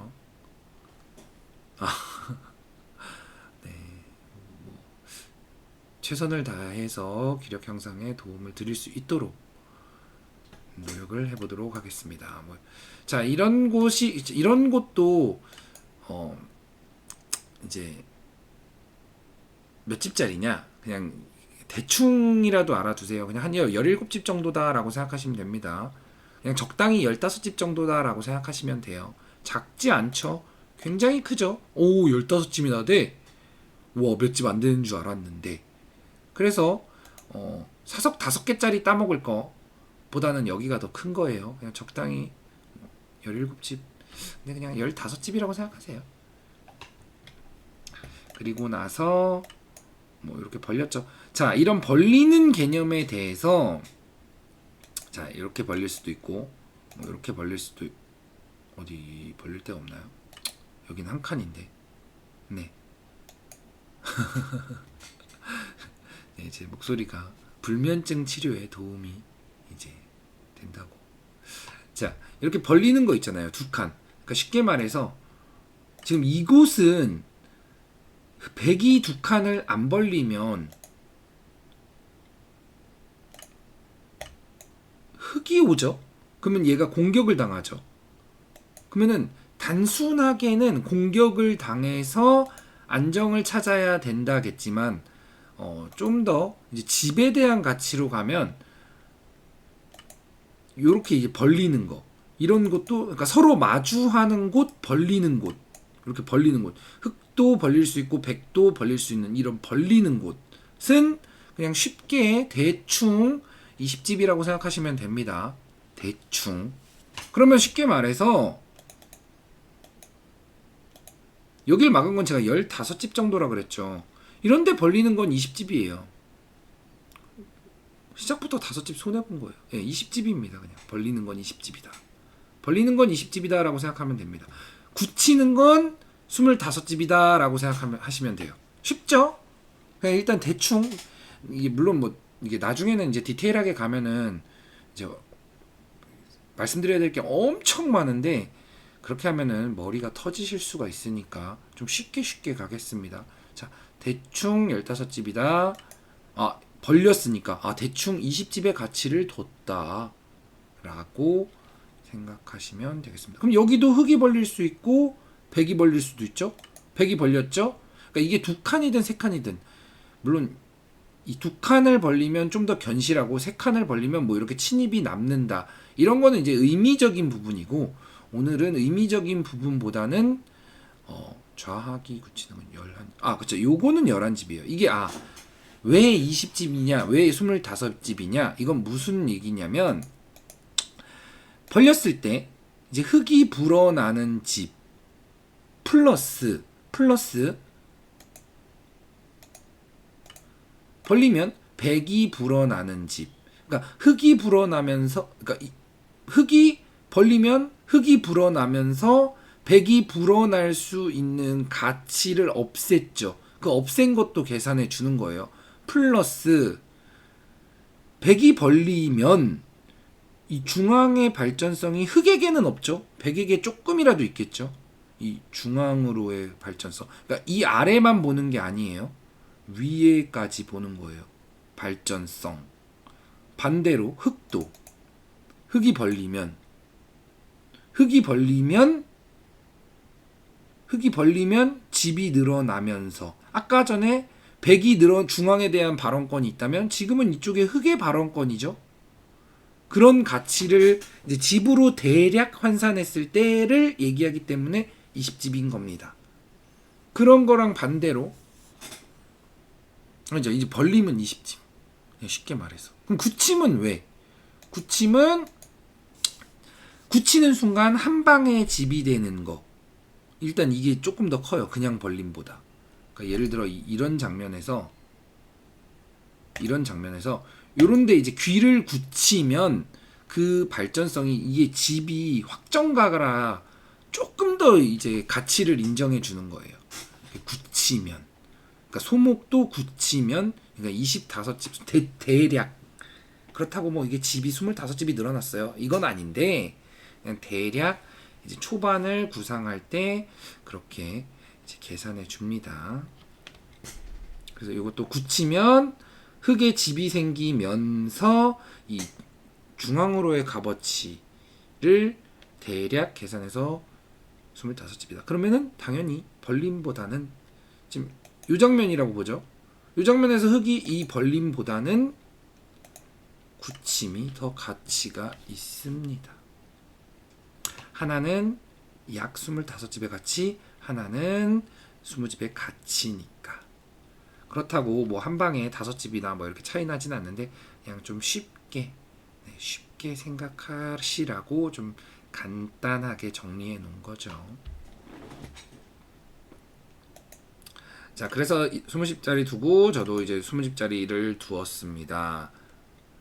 네, 뭐 최선을 다해서 기력 향상에 도움을 드릴 수 있도록 노력을 해보도록 하겠습니다. 자, 이런 곳도 이제 몇 집짜리냐 그냥 대충이라도 알아두세요. 그냥 한 17집 정도다라고 생각하시면 됩니다. 그냥 적당히 15집 정도다라고 생각하시면 돼요. 작지 않죠? 굉장히 크죠? 오, 15집이나 돼? 와, 몇 집 안 되는 줄 알았는데. 그래서 사석 5개짜리 따먹을 거 보다는 여기가 더 큰 거예요. 그냥 적당히 17집, 근데 그냥 15집이라고 생각하세요. 그리고 나서 이렇게 벌렸죠. 자, 이런 벌리는 개념에 대해서 자, 이렇게 벌릴 수도 있고 이렇게 벌릴 수도 어디 벌릴 데가 없나요? 여긴 한 칸인데. 네. 네, 제 목소리가 불면증 치료에 도움이 이제 된다고. 자, 이렇게 벌리는 거 있잖아요. 2칸. 그러니까 쉽게 말해서 지금 이곳은 백이 2칸을 안 벌리면 흑이 오죠. 그러면 얘가 공격을 당하죠. 그러면은 단순하게는 공격을 당해서 안정을 찾아야 된다겠지만 좀 더 이제 집에 대한 가치로 가면 요렇게 이제 벌리는 거 이런 것도 그러니까 서로 마주하는 곳 벌리는 곳 이렇게 벌리는 곳 흑도 벌릴 수 있고 백도 벌릴 수 있는 이런 벌리는 곳은 그냥 쉽게 대충 20집이라고 생각하시면 됩니다. 대충. 그러면 쉽게 말해서 여길 막은 건 제가 15집 정도라 그랬죠. 이런데 벌리는 건 20집이에요. 시작부터 5집 손해본 거예요. 예, 20집입니다. 그냥 벌리는 건 20집이다. 벌리는 건 20집이다 라고 생각하면 됩니다. 굳히는 건 25집이다 라고 생각하시면 돼요. 쉽죠? 그냥 일단 대충 이게 물론 이게 나중에는 이제 디테일하게 가면은 이제 말씀드려야 될 게 엄청 많은데 그렇게 하면은 머리가 터지실 수가 있으니까 좀 쉽게 가겠습니다. 자, 대충 15집이다. 아, 벌렸으니까 대충 20집의 가치를 뒀다 라고 생각하시면 되겠습니다. 그럼 여기도 흑이 벌릴 수 있고 백이 벌릴 수도 있죠. 백이 벌렸죠. 그러니까 이게 2칸이든 3칸이든 물론 이 2칸을 벌리면 좀 더 견실하고 3칸을 벌리면 이렇게 침입이 남는다. 이런 거는 이제 의미적인 부분이고 오늘은 의미적인 부분보다는 좌하기 굳히는 건 11. 그렇죠. 요거는 11집이에요. 이게 왜 20집이냐? 왜 25집이냐? 이건 무슨 얘기냐면 벌렸을 때 이제 흙이 불어나는 집 플러스 벌리면 백이 불어나는 집. 그러니까 흙이 불어나면서 흙이 벌리면 흙이 불어나면서 백이 불어날 수 있는 가치를 없앴죠. 그 없앤 것도 계산해 주는 거예요. 플러스 백이 벌리면 이 중앙의 발전성이 흙에게는 없죠. 백에게 조금이라도 있겠죠. 이 중앙으로의 발전성. 그러니까 이 아래만 보는 게 아니에요. 위에까지 보는 거예요. 발전성. 반대로 흙도 흙이 벌리면 집이 늘어나면서 아까 전에 백이 중앙에 대한 발언권이 있다면 지금은 이쪽에 흙의 발언권이죠. 그런 가치를 이제 집으로 대략 환산했을 때를 얘기하기 때문에 20집인 겁니다. 그런 거랑 반대로 이제 벌리면 20집. 쉽게 말해서. 그럼 굳힘은 왜? 굳히는 순간 한 방에 집이 되는 거. 일단 이게 조금 더 커요. 그냥 벌림보다. 그러니까 예를 들어 이런 장면에서 요런데 이제 귀를 굳히면 그 발전성이 이게 집이 확정가라 조금 더 이제 가치를 인정해 주는 거예요. 굳히면. 그러니까 소목도 굳히면 그러니까 25집 대략 그렇다고 이게 집이 25집이 늘어났어요. 이건 아닌데 그냥 대략 이제 초반을 구상할 때 그렇게 이제 계산해 줍니다. 그래서 이것도 굳히면 흙에 집이 생기면서 이 중앙으로의 값어치를 대략 계산해서 25집이다. 그러면은 당연히 벌림보다는 지금 요 장면이라고 보죠. 요 장면에서 흙이 이 벌림보다는 굳힘이 더 가치가 있습니다. 하나는 약 25집의 가치, 하나는 20집의 가치니까. 그렇다고 뭐 한 방에 5집이나 뭐 이렇게 차이 나진 않는데 그냥 좀 쉽게 쉽게 생각하시라고 좀 간단하게 정리해 놓은 거죠. 자, 그래서 20집짜리 두고 저도 이제 20집짜리를 두었습니다.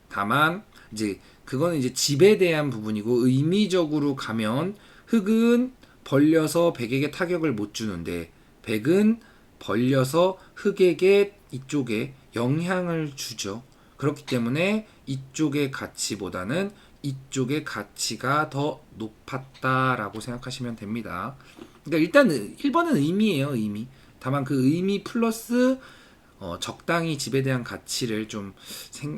다만 이제 그거는 이제 집에 대한 부분이고 의미적으로 가면 흙은 벌려서 백에게 타격을 못 주는데 백은 벌려서 흙에게 이쪽에 영향을 주죠. 그렇기 때문에 이쪽의 가치보다는 이쪽의 가치가 더 높았다라고 생각하시면 됩니다. 그러니까 일단 1번은 의미예요, 의미. 다만 그 의미 플러스 적당히 집에 대한 가치를 좀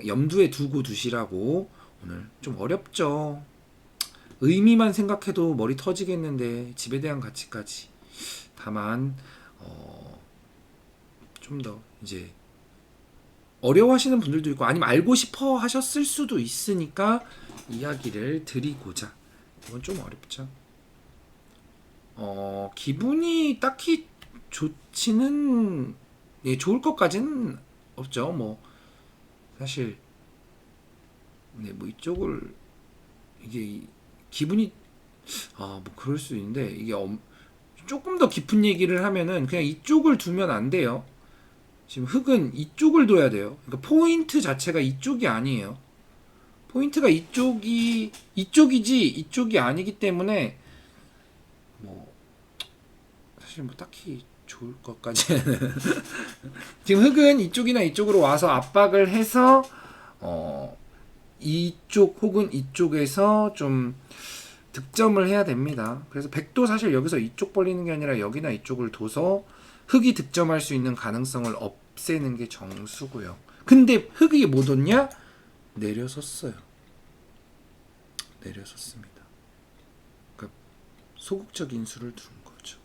염두에 두고 두시라고. 오늘 좀 어렵죠. 의미만 생각해도 머리 터지겠는데 집에 대한 가치까지. 다만 좀 더 이제 어려워하시는 분들도 있고 아니면 알고 싶어 하셨을 수도 있으니까 이야기를 드리고자. 이건 좀 어렵죠. 기분이 딱히 좋지는 좋을 것까지는 없죠. 뭐 사실 뭐 이쪽을 이게 기분이 뭐 그럴 수 있는데 이게 조금 더 깊은 얘기를 하면은 그냥 이쪽을 두면 안 돼요. 지금 흙은 이쪽을 둬야 돼요. 그러니까 포인트 자체가 이쪽이 아니에요. 포인트가 이쪽이지 이쪽이 아니기 때문에 뭐 사실 뭐 딱히 좋을 것까지는 지금 흙은 이쪽이나 이쪽으로 와서 압박을 해서 이쪽 혹은 이쪽에서 좀 득점을 해야 됩니다. 그래서 백도 사실 여기서 이쪽 벌리는 게 아니라 여기나 이쪽을 둬서 흙이 득점할 수 있는 가능성을 없애는 게 정수고요. 근데 흙이 못 왔냐? 내려섰어요. 내려섰습니다. 그러니까 소극적인 수를 두는 거죠.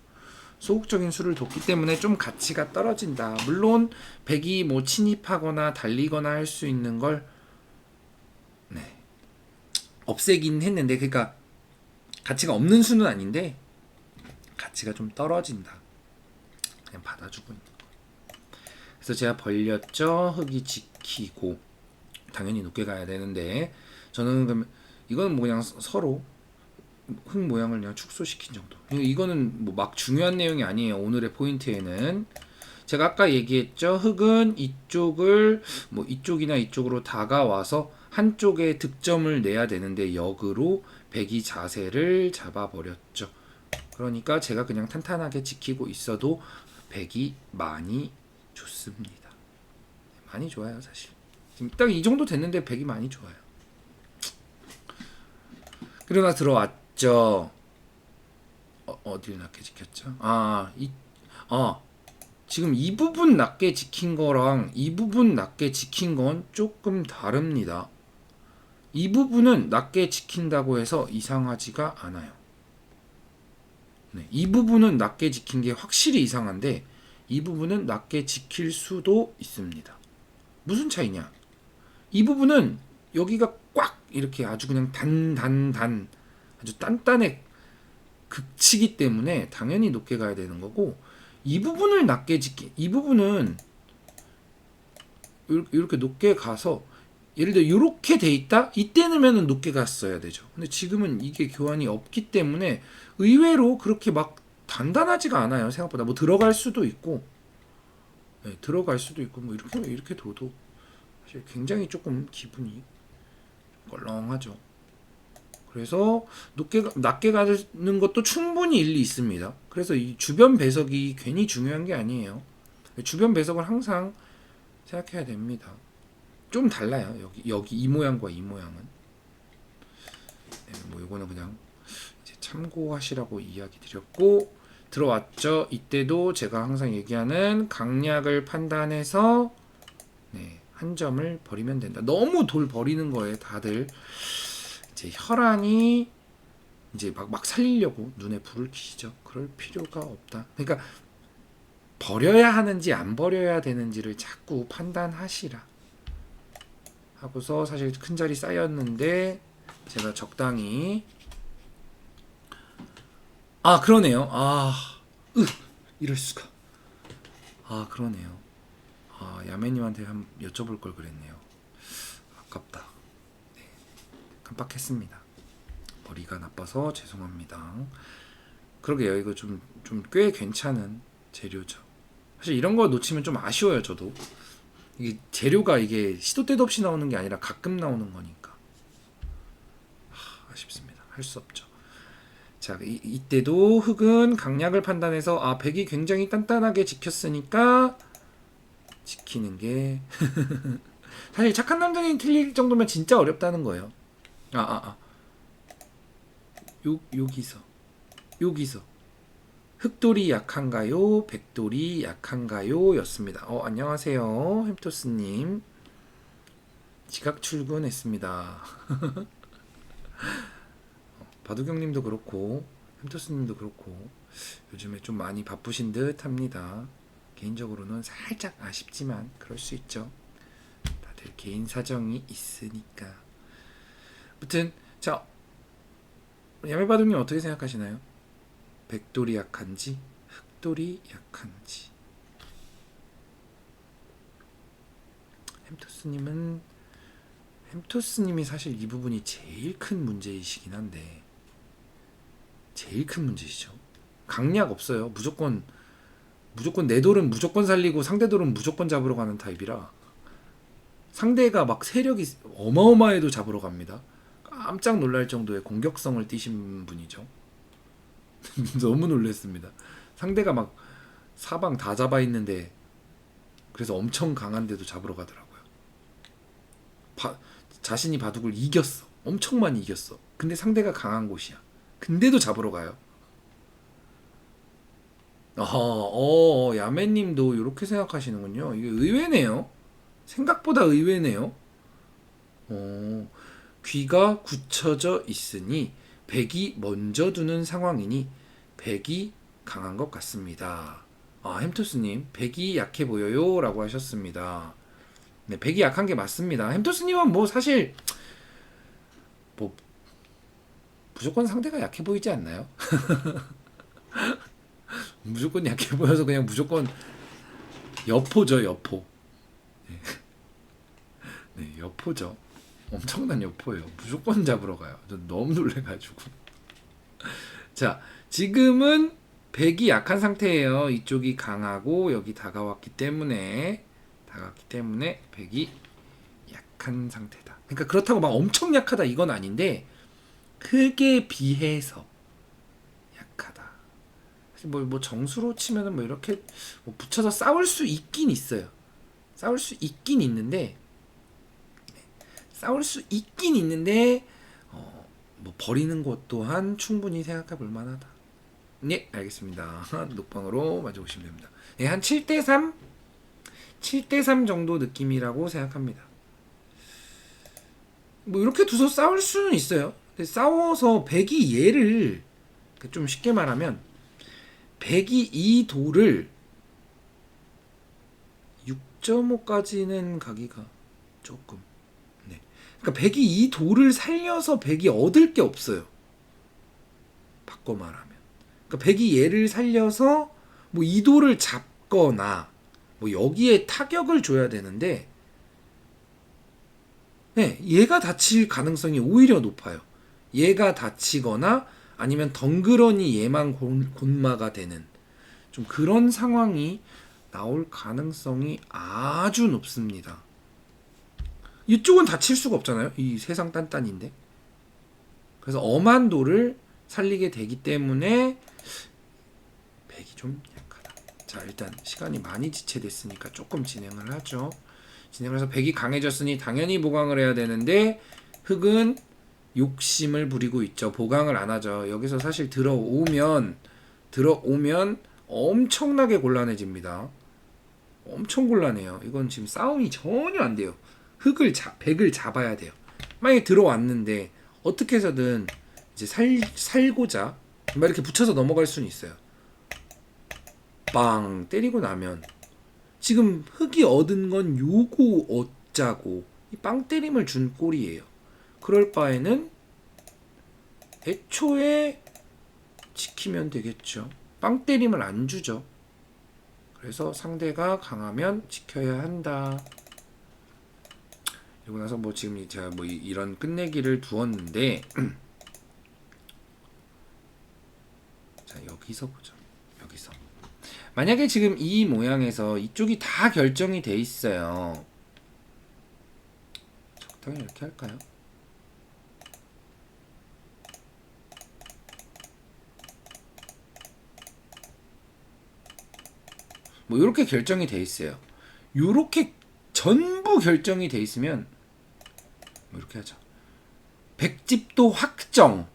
소극적인 수를 뒀기 때문에 좀 가치가 떨어진다. 물론 백이 뭐 침입하거나 달리거나 할 수 있는 걸 없애긴 했는데, 그러니까 가치가 없는 수는 아닌데 가치가 좀 떨어진다. 그냥 받아주고 있는 거. 그래서 제가 벌렸죠. 흙이 지키고 당연히 높게 가야 되는데 저는 그러면 이건 뭐 그냥 서로 흙 모양을 그냥 축소시킨 정도. 이거는 뭐 막 중요한 내용이 아니에요. 오늘의 포인트에는 제가 아까 얘기했죠. 흙은 이쪽을 뭐 이쪽이나 이쪽으로 다가와서 한쪽에 득점을 내야 되는데 역으로 백이 자세를 잡아버렸죠. 그러니까 제가 그냥 탄탄하게 지키고 있어도 백이 많이 좋습니다. 많이 좋아요, 사실. 지금 딱 이 정도 됐는데 백이 많이 좋아요. 그러나 들어왔죠. 어딜 낮게 지켰죠? 지금 이 부분 낮게 지킨 거랑 이 부분 낮게 지킨 건 조금 다릅니다. 이 부분은 낮게 지킨다고 해서 이상하지가 않아요. 이 부분은 낮게 지킨 게 확실히 이상한데 이 부분은 낮게 지킬 수도 있습니다. 무슨 차이냐? 이 부분은 여기가 꽉 이렇게 아주 그냥 아주 단단해 극치기 때문에 당연히 높게 가야 되는 거고, 이 부분을 낮게 지키, 이 부분은 이렇게 높게 가서 예를 들어 이렇게 돼 있다? 이때 넣으면 높게 갔어야 되죠. 근데 지금은 이게 교환이 없기 때문에 의외로 그렇게 막 단단하지가 않아요. 생각보다 뭐 들어갈 수도 있고, 들어갈 수도 있고 뭐 이렇게 둬도 사실 굉장히 조금 기분이 껄렁하죠. 그래서 낮게 가는 것도 충분히 일리 있습니다. 그래서 이 주변 배석이 괜히 중요한 게 아니에요. 주변 배석을 항상 생각해야 됩니다. 좀 달라요. 여기 이 모양과 이 모양은. 뭐 이거는 그냥 이제 참고하시라고 이야기 드렸고, 들어왔죠. 이때도 제가 항상 얘기하는 강약을 판단해서 한 점을 버리면 된다. 너무 돌 버리는 거에 다들 이제 혈안이 이제 막 살리려고 눈에 불을 켜시죠. 그럴 필요가 없다. 그러니까 버려야 하는지 안 버려야 되는지를 자꾸 판단하시라 하고서, 사실 큰 자리 쌓였는데 제가 적당히 그러네요. 이럴 수가. 그러네요. 야매님한테 한번 여쭤볼 걸 그랬네요. 아깝다. 네, 깜빡했습니다. 머리가 나빠서 죄송합니다. 그러게요. 이거 좀 꽤 괜찮은 재료죠. 사실 이런 거 놓치면 좀 아쉬워요. 저도 이게 재료가 이게 시도 때도 없이 나오는 게 아니라 가끔 나오는 거니까 아쉽습니다. 할 수 없죠. 자, 이때도 흙은 강약을 판단해서 백이 굉장히 단단하게 지켰으니까 지키는 게 사실 착한 남자는 틀릴 정도면 진짜 어렵다는 거예요. 여기서 흑돌이 약한가요? 백돌이 약한가요? 였습니다. 안녕하세요. 햄토스님. 지각 출근했습니다. 바두경님도 그렇고 햄토스님도 그렇고 요즘에 좀 많이 바쁘신 듯 합니다. 개인적으로는 살짝 아쉽지만 그럴 수 있죠. 다들 개인 사정이 있으니까. 아무튼 자, 야매바둑님 어떻게 생각하시나요? 백돌이 약한지 흑돌이 약한지. 햄토스님이 사실 이 부분이 제일 큰 문제이시긴 한데, 제일 큰 문제시죠. 강약 없어요. 무조건 내 돌은 무조건 살리고 상대 돌은 무조건 잡으러 가는 타입이라, 상대가 막 세력이 어마어마해도 잡으러 갑니다. 깜짝 놀랄 정도의 공격성을 띠신 분이죠. 너무 놀랐습니다. 상대가 막 사방 다 잡아 있는데, 그래서 엄청 강한데도 잡으러 가더라고요. 자신이 바둑을 이겼어. 엄청 많이 이겼어. 근데 상대가 강한 곳이야. 근데도 잡으러 가요. 야매님도 이렇게 생각하시는군요. 이게 의외네요. 생각보다 의외네요. 귀가 굳혀져 있으니 백이 먼저 두는 상황이니 백이 강한 것 같습니다. 햄토스님, 백이 약해 보여요 라고 하셨습니다. 네, 백이 약한 게 맞습니다. 햄토스님은 뭐 사실 뭐 무조건 상대가 약해 보이지 않나요? 무조건 약해 보여서 그냥 무조건 여포죠, 여포. 네, 여포죠. 엄청난 여포예요. 무조건 잡으러 가요. 전 너무 놀래가지고. 자, 지금은 백이 약한 상태예요. 이쪽이 강하고 여기 다가왔기 때문에 백이 약한 상태다. 그러니까 그렇다고 막 엄청 약하다 이건 아닌데, 흙에 비해서 약하다. 뭐 정수로 치면은 뭐 이렇게 뭐 붙여서 싸울 수 있긴 있어요. 싸울 수 있긴 있는데 뭐 버리는 것 또한 충분히 생각해 볼 만하다. 네, 알겠습니다. 녹방으로 맞아보시면 됩니다. 네, 한 7대3 정도 느낌이라고 생각합니다. 뭐 이렇게 두서 싸울 수는 있어요. 근데 싸워서 백이 얘를, 좀 쉽게 말하면 백이 이 돌을 6.5까지는 가기가 조금, 네. 그러니까 백이 이 돌을 살려서 백이 얻을 게 없어요. 바꿔 말하면. 그러니까 백이 얘를 살려서 뭐 이 돌을 잡거나 뭐 여기에 타격을 줘야 되는데, 네, 얘가 다칠 가능성이 오히려 높아요. 얘가 다치거나 아니면 덩그러니 얘만 곤마가 되는 좀 그런 상황이 나올 가능성이 아주 높습니다. 이쪽은 다칠 수가 없잖아요. 이 세상 딴딴인데. 그래서 엄한 돌을 살리게 되기 때문에 백이 좀 약하다. 자, 일단 시간이 많이 지체됐으니까 조금 진행을 하죠. 진행을 해서 백이 강해졌으니 당연히 보강을 해야 되는데, 흙은 욕심을 부리고 있죠. 보강을 안 하죠. 여기서 사실 들어오면 엄청나게 곤란해집니다. 엄청 곤란해요. 이건 지금 싸움이 전혀 안 돼요. 백을 잡아야 돼요. 만약에 들어왔는데 어떻게 해서든 이제 살고자 막 이렇게 붙여서 넘어갈 수는 있어요. 빵 때리고 나면 지금 흑이 얻은 건 요거 얻자고 이 빵 때림을 준 꼴이에요. 그럴 바에는 애초에 지키면 되겠죠. 빵 때림을 안 주죠. 그래서 상대가 강하면 지켜야 한다. 그리고 나서 뭐 지금 제가 뭐 이런 끝내기를 두었는데 자 여기서 보죠. 여기서 만약에 지금 이 모양에서 이쪽이 다 결정이 돼 있어요. 적당히 이렇게 할까요? 뭐 이렇게 결정이 돼 있어요. 요렇게 전부 결정이 돼 있으면 뭐 이렇게 하죠. 백집도 확정,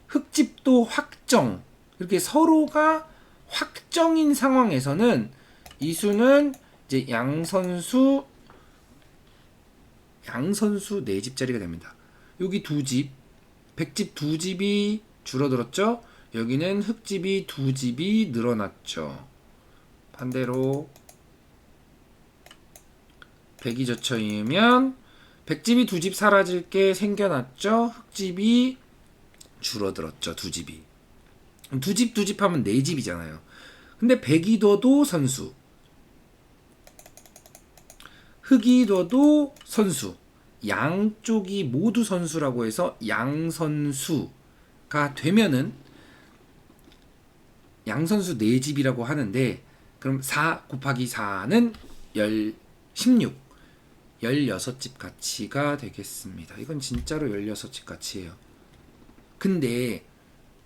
흑집도 확정. 이렇게 서로가 확정인 상황에서는 이 수는 이제 양선수 4집짜리가 됩니다. 여기 2집, 백집 2집이 줄어들었죠? 여기는 흑집이 2집이 늘어났죠. 반대로 백이 젖혀이면 백집이 2집 사라질 게 생겨났죠? 흑집이 줄어들었죠. 2집이. 2집 하면 4집이잖아요. 근데 백이 둬도 선수, 흑이 둬도 선수, 양쪽이 모두 선수라고 해서 양선수가 되면은 양선수 4집이라고 하는데 그럼 4 곱하기 4는 16 16집 가치가 되겠습니다. 이건 진짜로 16집 가치예요. 근데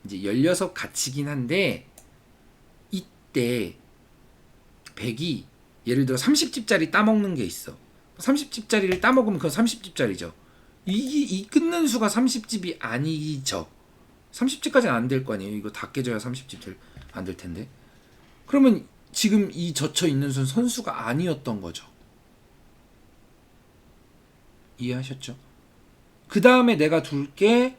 이제 16 가치긴 한데 이때 100이 예를 들어 30집짜리 따먹는 게 있어. 30집짜리를 따먹으면 그건 30집짜리죠. 이 끊는 수가 30집이 아니죠. 30집까지는 안 될 거 아니에요. 이거 다 깨져야 30집 안 될 텐데. 그러면 지금 이 젖혀 있는 수는 선수가 아니었던 거죠. 이해하셨죠? 그 다음에 내가 둘 게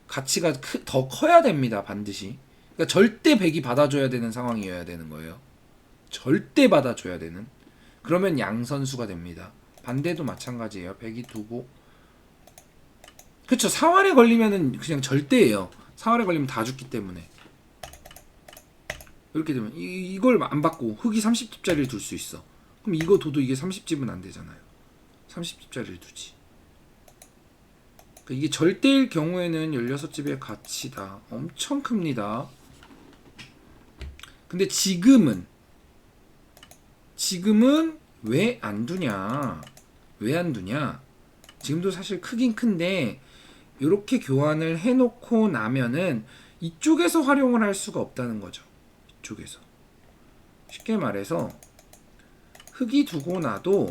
가치가 더 커야 됩니다. 반드시. 그러니까 절대 100이 받아줘야 되는 상황이어야 되는 거예요. 절대 받아줘야 되는. 그러면 양선수가 됩니다. 반대도 마찬가지예요. 100이 두고. 그쵸. 사활에 걸리면은 그냥 절대예요. 사활에 걸리면 다 죽기 때문에. 이렇게 되면 이걸 안 받고 흑이 30집짜리를 둘 수 있어. 그럼 이거 둬도 이게 30집은 안 되잖아요. 30집짜리를 두지. 이게 절대일 경우에는 16집의 가치다. 엄청 큽니다. 근데 지금은 왜 안 두냐? 왜 안 두냐? 지금도 사실 크긴 큰데 이렇게 교환을 해놓고 나면은 이쪽에서 활용을 할 수가 없다는 거죠. 이쪽에서. 쉽게 말해서 흑이 두고 나도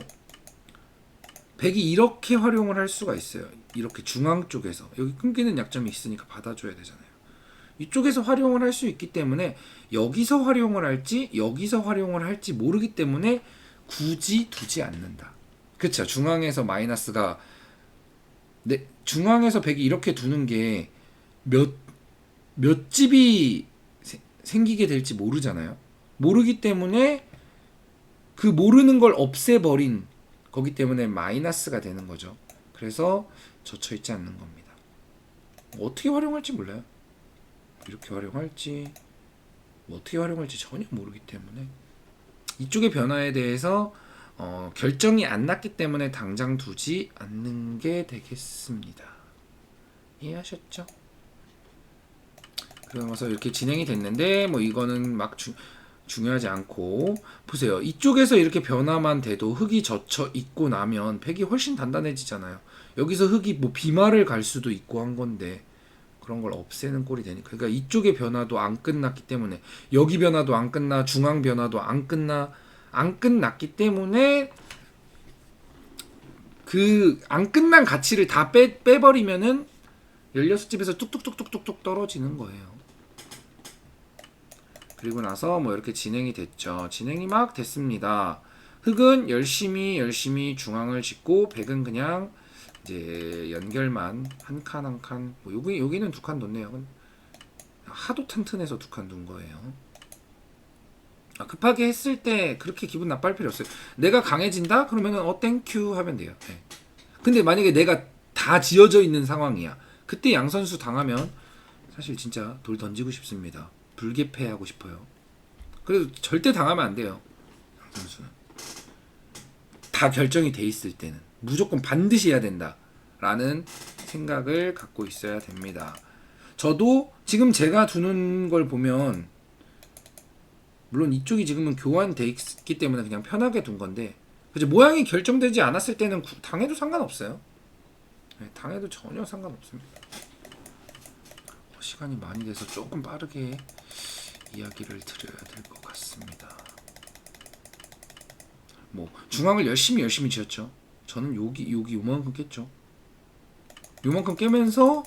백이 이렇게 활용을 할 수가 있어요. 이렇게 중앙 쪽에서. 여기 끊기는 약점이 있으니까 받아줘야 되잖아요. 이쪽에서 활용을 할 수 있기 때문에 여기서 활용을 할지 여기서 활용을 할지 모르기 때문에 굳이 두지 않는다. 그쵸. 중앙에서 마이너스가 중앙에서 백이 이렇게 두는 게 몇 집이 생기게 될지 모르잖아요. 모르기 때문에 그 모르는 걸 없애버린 거기 때문에 마이너스가 되는 거죠. 그래서 젖혀있지 않는 겁니다. 어떻게 활용할지 몰라요. 이렇게 활용할지 어떻게 활용할지 전혀 모르기 때문에 이쪽의 변화에 대해서 결정이 안 났기 때문에 당장 두지 않는 게 되겠습니다. 이해하셨죠? 그러면서 이렇게 진행이 됐는데 뭐 이거는 막 중요하지 않고 보세요. 이쪽에서 이렇게 변화만 돼도 흑이 젖혀 있고 나면 백이 훨씬 단단해지잖아요. 여기서 흑이 뭐 비말을 갈 수도 있고 한 건데 그런 걸 없애는 꼴이 되니까. 그러니까 이쪽의 변화도 안 끝났기 때문에 여기 변화도 안 끝나 중앙 변화도 안 끝났기 때문에 그 안 끝난 가치를 다 빼버리면은 16집에서 뚝뚝뚝뚝뚝 떨어지는 거예요. 그리고 나서 뭐 이렇게 진행이 됐죠. 진행이 막 됐습니다. 흑은 열심히 중앙을 짓고 백은 그냥 이제 연결만 한 칸 한 칸, 뭐 여기는 두 칸 뒀네요. 하도 튼튼해서 두 칸 둔 거예요. 급하게 했을 때 그렇게 기분 나빠할 필요 없어요. 내가 강해진다? 그러면은 땡큐 하면 돼요. 네. 근데 만약에 내가 다 지어져 있는 상황이야. 그때 양 선수 당하면 사실 진짜 돌 던지고 싶습니다. 불개패하고 싶어요. 그래도 절대 당하면 안 돼요. 양 선수는. 다 결정이 돼 있을 때는 무조건 반드시 해야 된다라는 생각을 갖고 있어야 됩니다. 저도 지금 제가 두는 걸 보면 물론 이쪽이 지금은 교환돼 있기 때문에 그냥 편하게 둔 건데 그죠? 모양이 결정되지 않았을 때는 당해도 상관없어요. 네, 당해도 전혀 상관없습니다. 시간이 많이 돼서 조금 빠르게 이야기를 드려야 될 것 같습니다. 뭐 중앙을 열심히 지었죠. 저는 여기 요만큼 깼죠. 요만큼 깨면서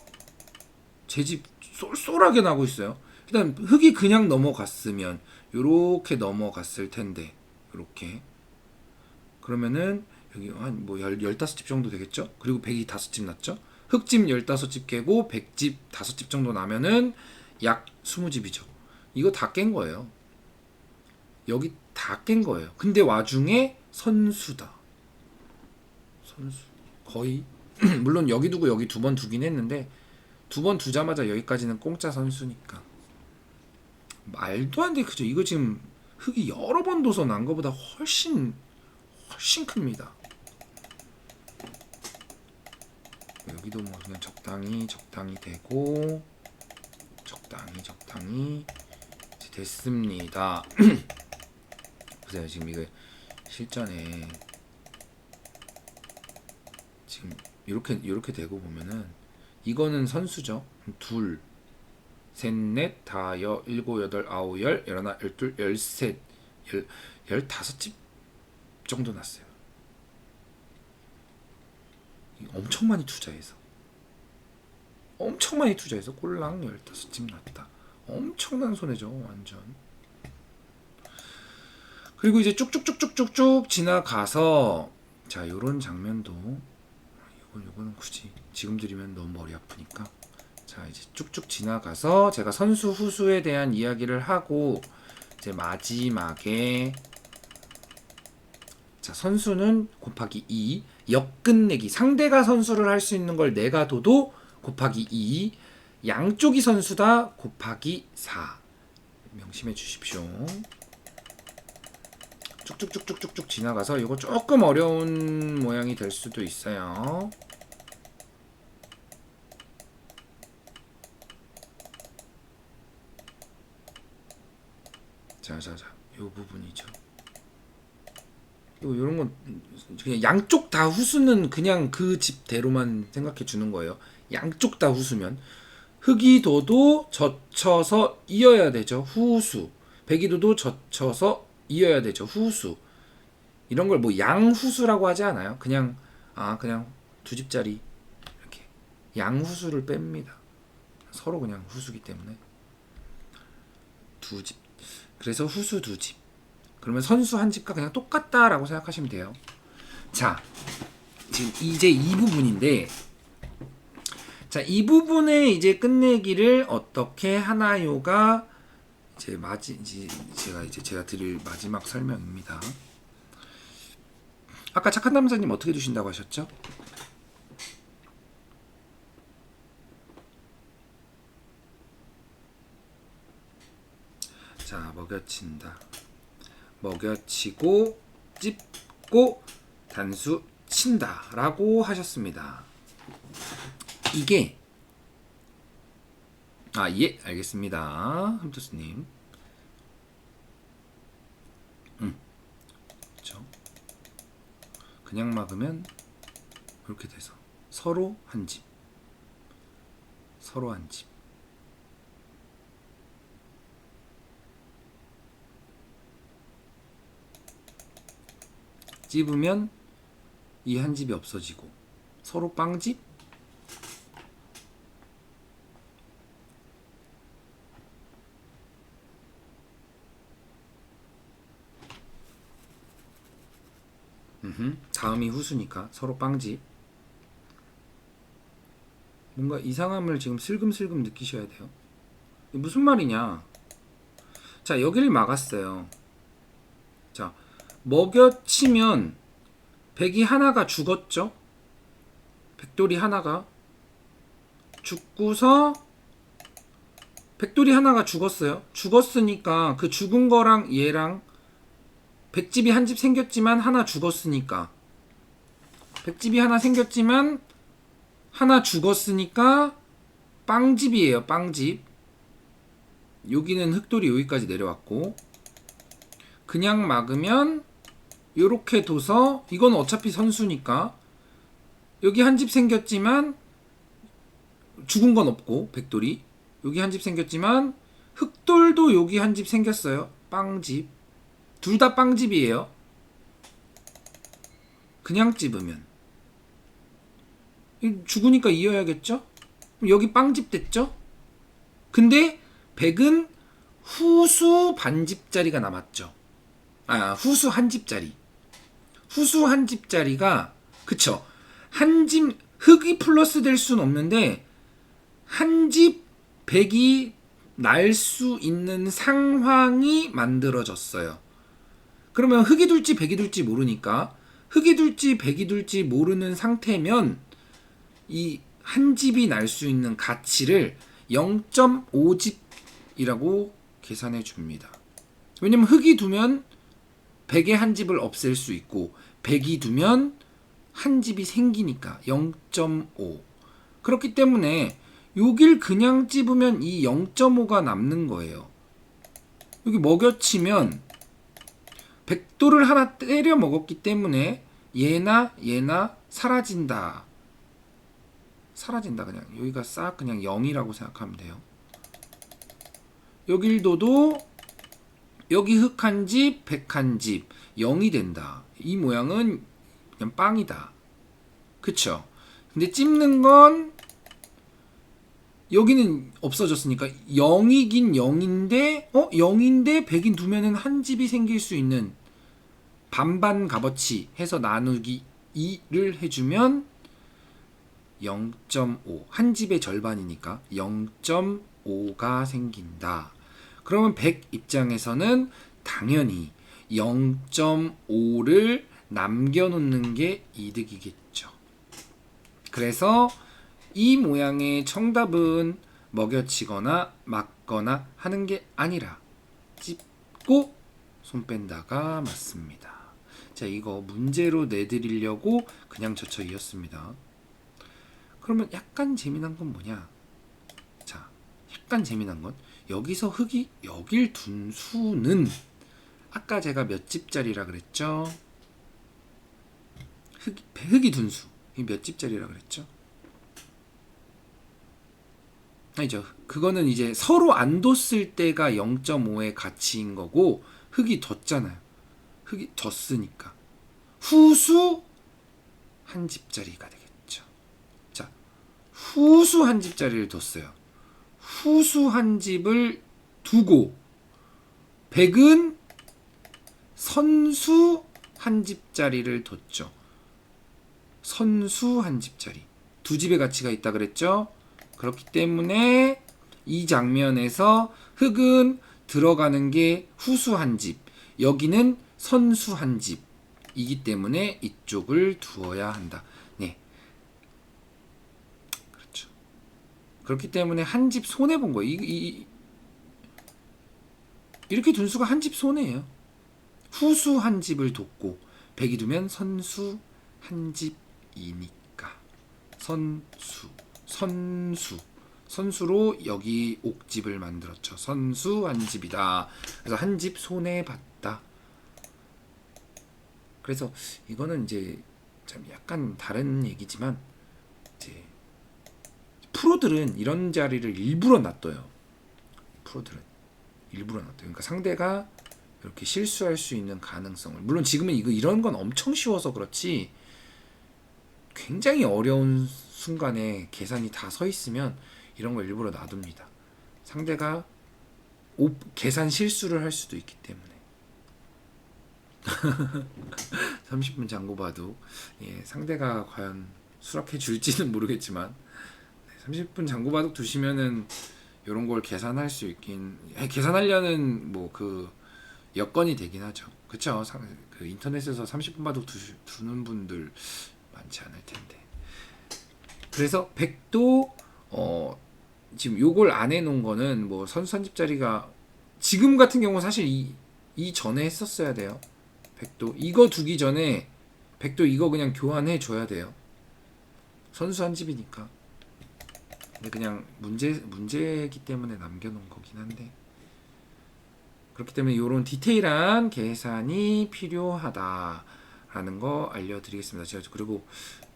제 집 쏠쏠하게 나고 있어요. 일단 흙이 그냥 넘어갔으면 요렇게 넘어갔을 텐데 요렇게 그러면은 여기 한 뭐 15집 정도 되겠죠? 그리고 100이 5집 났죠? 흙집 15집 깨고 100집 5집 정도 나면은 약 20집이죠. 이거 다 깬 거예요. 여기 다 깬 거예요. 근데 와중에 선수다. 선수. 거의 물론 여기 두고 여기 두 번 두긴 했는데 두 번 두자마자 여기까지는 공짜 선수니까 말도 안 돼. 그죠? 이거 지금 흙이 여러 번 둬서 난 거보다 훨씬 큽니다. 여기도 뭐 그냥 적당히 되고 적당히 이제 됐습니다. 보세요. 지금 이거 실전에 지금 이렇게 되고 보면은 이거는 선수죠. 둘, 셋, 넷, 다, 일곱, 여덟, 아홉, 열, 열하나, 열둘, 열셋, 15집 정도 났어요. 엄청 많이 투자해서 꼴랑 15집 났다. 엄청난 손해죠. 완전. 그리고 이제 쭉쭉쭉쭉쭉쭉 지나가서 자 요런 장면도 요거는 굳이 지금 드리면 너무 머리 아프니까 자 이제 쭉쭉 지나가서 제가 선수 후수에 대한 이야기를 하고 이제 마지막에 자 선수는 곱하기 2 역끝내기 상대가 선수를 할 수 있는 걸 내가 둬도 곱하기 2 양쪽이 선수다 곱하기 4 명심해 주십시오. 쭉쭉쭉쭉쭉 지나가서 이거 조금 어려운 모양이 될 수도 있어요. 자자자 요 부분이죠. 요런 건 그냥 양쪽 다 후수는 그냥 그 집대로만 생각해 주는 거예요. 양쪽 다 후수면 흑이도도 젖혀서 이어야 되죠. 후수. 백이도도 젖혀서 이어야 되죠. 후수. 이런 걸 뭐 양후수라고 하지 않아요. 그냥 그냥 두 집짜리 이렇게 양후수를 뺍니다. 서로 그냥 후수기 때문에 두 집. 그래서 후수 두 집. 그러면 선수 한 집과 그냥 똑같다라고 생각하시면 돼요. 자, 지금 이제 이 부분인데, 자, 이 부분에 이제 끝내기를 어떻게 하나요가 제가 드릴 마지막 설명입니다. 아까 착한 남자님 어떻게 두신다고 하셨죠? 자, 먹여친다. 먹여치고 찝고 단수 친다 라고 하셨습니다. 이게 예 알겠습니다. 흠투스님 그렇죠. 그냥 막으면 이렇게 돼서 서로 한 집 찝으면 이 한 집이 없어지고 서로 빵집 다음이 후수니까 서로 빵집 뭔가 이상함을 지금 슬금슬금 느끼셔야 돼요. 이게 무슨 말이냐? 자, 여기를 막았어요. 자, 먹여치면 백이 하나가 죽었죠? 백돌이 하나가 죽고서 백돌이 하나가 죽었어요. 죽었으니까 그 죽은 거랑 얘랑 백집이 한 집 생겼지만 하나 죽었으니까 백집이 하나 생겼지만 하나 죽었으니까 빵집이에요. 빵집. 여기는 흑돌이 여기까지 내려왔고 그냥 막으면 요렇게 둬서 이건 어차피 선수니까 여기 한 집 생겼지만 죽은 건 없고 백돌이 여기 한 집 생겼지만 흑돌도 여기 한 집 생겼어요. 빵집. 둘 다 빵집이에요. 그냥 찝으면 죽으니까 이어야겠죠? 여기 빵집 됐죠? 근데 백은 후수 반집짜리가 남았죠. 아, 후수 한 집짜리. 후수 한 집짜리가 그쵸? 한 집 흑이 플러스 될 수는 없는데 한 집 백이 날 수 있는 상황이 만들어졌어요. 그러면 흑이 둘지 백이 둘지 모르니까 흑이 둘지 백이 둘지 모르는 상태면 이 한 집이 날 수 있는 가치를 0.5집이라고 계산해 줍니다. 왜냐면 흑이 두면 백의 한 집을 없앨 수 있고 백이 두면 한 집이 생기니까 0.5. 그렇기 때문에 여길 그냥 찝으면 이 0.5가 남는 거예요. 여기 먹여치면 백도를 하나 때려 먹었기 때문에 얘나 사라진다. 사라진다. 그냥 여기가 싹 그냥 0이라고 생각하면 돼요. 여길 둬도 여기 흑 한 집, 백 한 집 0이 된다. 이 모양은 그냥 빵이다. 그쵸? 근데 찝는 건 여기는 없어졌으니까 0이긴 0인데 0인데 100인 두면은 한 집이 생길 수 있는 반반 값어치 해서 나누기 2를 해주면 0.5 한 집의 절반이니까 0.5가 생긴다. 그러면 100 입장에서는 당연히 0.5를 남겨놓는 게 이득이겠죠. 그래서 이 모양의 정답은 먹여치거나 막거나 하는 게 아니라 찝고 손 뺀다가 맞습니다. 자, 이거 문제로 내드리려고 그냥 저쳐 이었습니다. 그러면 약간 재미난 건 뭐냐? 자, 약간 재미난 건 여기서 흑이 여길 둔 수는 아까 제가 몇 집짜리라 그랬죠? 흑이 둔 수. 이 몇 집짜리라 그랬죠? 아니죠. 그거는 이제 서로 안 뒀을 때가 0.5의 가치인 거고 흑이 뒀잖아요. 흑이 뒀으니까 후수 한 집짜리가 되겠죠. 자, 후수 한 집짜리를 뒀어요. 후수 한 집을 두고 백은 선수 한 집짜리를 뒀죠. 선수 한 집짜리. 두 집의 가치가 있다 그랬죠. 그렇기 때문에 이 장면에서 흑은 들어가는 게 후수 한 집, 여기는 선수 한 집이기 때문에 이쪽을 두어야 한다. 네, 그렇죠. 그렇기 때문에 한 집 손해 본 거예요. 이렇게 둔 수가 한 집 손해예요. 후수 한 집을 뒀고 백이 두면 선수 한 집이니까 선수로 여기 옥집을 만들었죠. 선수 한 집이다. 그래서 한 집 손해 봤다. 그래서 이거는 이제 참 약간 다른 얘기지만 이제 프로들은 이런 자리를 일부러 놔둬요. 프로들은 일부러 놔둬요. 그러니까 상대가 이렇게 실수할 수 있는 가능성을, 물론 지금은 이런 건 엄청 쉬워서 그렇지 굉장히 어려운 순간에 계산이 다 서 있으면 이런 걸 일부러 놔둡니다. 상대가 계산 실수를 할 수도 있기 때문에. 30분 장고 봐도 상대가 과연 수락해 줄지는 모르겠지만 30분 장구바둑 두시면은 이런 걸 계산할 수 있긴 계산하려는 뭐 그 여건이 되긴 하죠. 그쵸? 그 인터넷에서 30분 바둑 두는 분들 많지 않을 텐데. 그래서 백도 지금 요걸 안 해놓은 거는 뭐 선수 한 집자리가 지금 같은 경우 사실 이 전에 했었어야 돼요. 백도 이거 두기 전에 백도 이거 그냥 교환해 줘야 돼요. 선수 한 집이니까. 근데 그냥 문제이기 때문에 남겨놓은 거긴 한데, 그렇기 때문에 이런 디테일한 계산이 필요하다라는 거 알려드리겠습니다. 제가 그리고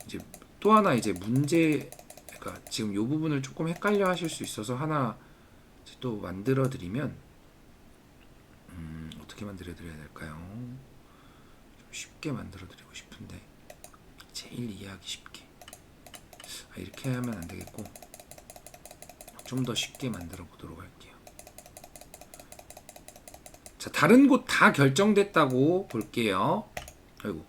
이제 또 하나 이제 그러니까 지금 이 부분을 조금 헷갈려 하실 수 있어서 하나 또 만들어 드리면 어떻게 만들어 드려야 될까요? 좀 쉽게 만들어 드리고 싶은데 제일 이해하기 쉽게 이렇게 하면 안 되겠고 좀 더 쉽게 만들어 보도록 할게요. 자, 다른 곳 다 결정됐다고 볼게요. 아이고.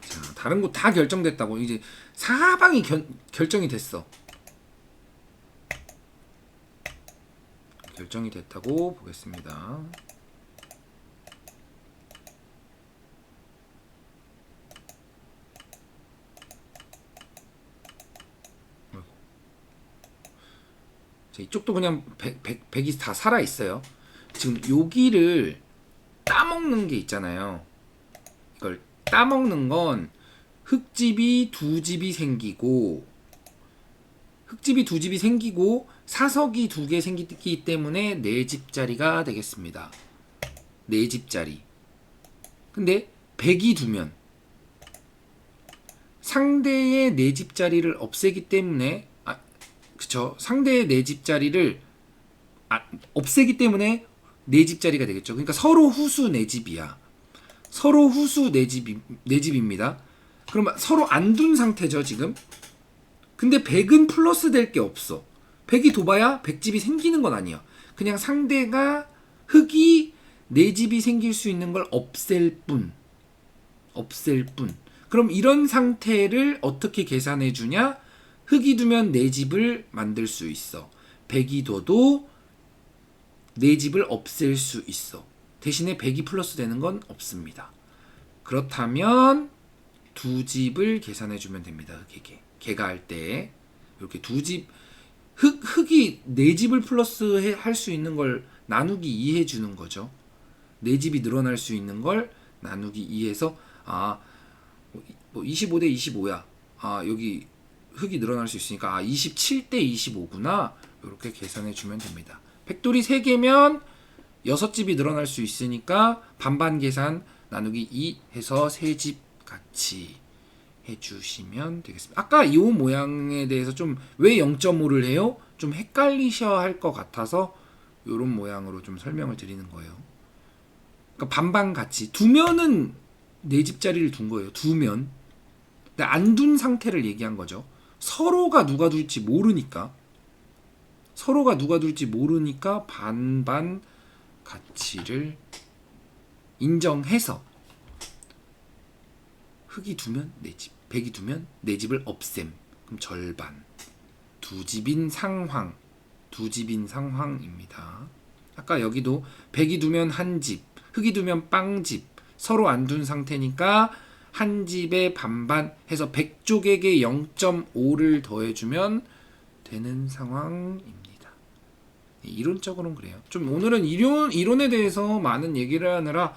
자, 다른 곳 다 결정됐다고. 이제 사방이 결정이 됐어. 결정이 됐다고 보겠습니다. 자, 이쪽도 그냥 백이 다 살아 있어요. 지금 여기를 따먹는 게 있잖아요. 이걸 따먹는 건 흙집이 두 집이 생기고 사석이 두 개 생기기 때문에 네 집자리가 되겠습니다. 네 집자리. 근데 백이 두면 상대의 네 집자리를 없애기 때문에 그쵸. 상대의 네 집자리를 없애기 때문에 네 집자리가 되겠죠. 그러니까 서로 후수 네 집이야. 서로 후수 네 집입니다. 그러면 서로 안 둔 상태죠, 지금. 근데 100은 플러스 될 게 없어. 100이 둬봐야 100집이 생기는 건 아니야. 그냥 상대가 흙이 네 집이 생길 수 있는 걸 없앨 뿐. 그럼 이런 상태를 어떻게 계산해 주냐? 흙이 두면 네 집을 만들 수 있어. 백이 둬도 네 집을 없앨 수 있어. 대신에 백이 플러스 되는 건 없습니다. 그렇다면 두 집을 계산해 주면 됩니다. 흙에게. 개가 할 때 이렇게 두 집 흙이 네 집을 플러스 할 수 있는 걸 나누기 2 해 주는 거죠. 네 집이 늘어날 수 있는 걸 나누기 2해서 25대 25야. 여기 흙이 늘어날 수 있으니까 27대 25구나. 이렇게 계산해 주면 됩니다. 백돌이 3개면 6집이 늘어날 수 있으니까 반반 계산 나누기 2 해서 3집 같이 해주시면 되겠습니다. 아까 이 모양에 대해서 좀 왜 0.5를 해요? 좀 헷갈리셔야 할 것 같아서 이런 모양으로 좀 설명을 드리는 거예요. 그러니까 반반 같이 두면은 4집자리를 둔 거예요. 두면. 근데 안 둔 상태를 얘기한 거죠. 서로가 누가 둘지 모르니까 반반 가치를 인정해서 흙이 두면 4집, 백이 두면 4집을 없앰. 그럼 절반. 두 집인 상황입니다. 아까 여기도 백이 두면 한 집, 흙이 두면 빵집. 서로 안 둔 상태니까 한 집에 반반 해서 100쪽에게 0.5를 더해주면 되는 상황입니다. 이론적으로는 그래요. 좀 오늘은 이론에 대해서 많은 얘기를 하느라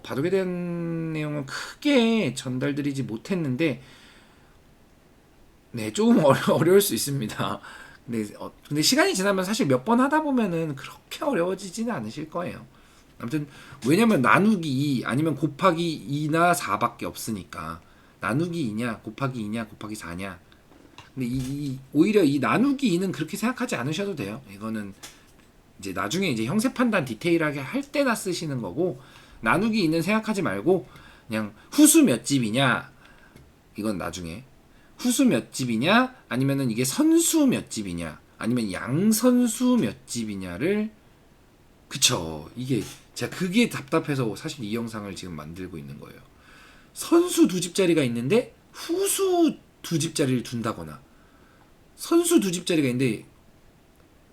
바둑에 대한 내용은 크게 전달드리지 못했는데 조금 어려울 수 있습니다. 근데 시간이 지나면 사실 몇 번 하다 보면은 그렇게 어려워지지는 않으실 거예요. 아무튼 왜냐면 나누기 2 아니면 곱하기 2나 4밖에 없으니까 나누기 2냐 곱하기 2냐 곱하기 4냐. 근데 오히려 이 나누기 2는 그렇게 생각하지 않으셔도 돼요. 이거는 이제 나중에 이제 형세 판단 디테일하게 할 때나 쓰시는 거고, 나누기 2는 생각하지 말고 그냥 후수 몇 집이냐, 이건 나중에 후수 몇 집이냐 아니면은 이게 선수 몇 집이냐 아니면 양선수 몇 집이냐를, 그쵸, 이게 제가 그게 답답해서 사실 이 영상을 지금 만들고 있는 거예요. 선수 두 집자리가 있는데 후수 두 집자리를 둔다거나 선수 두 집자리가 있는데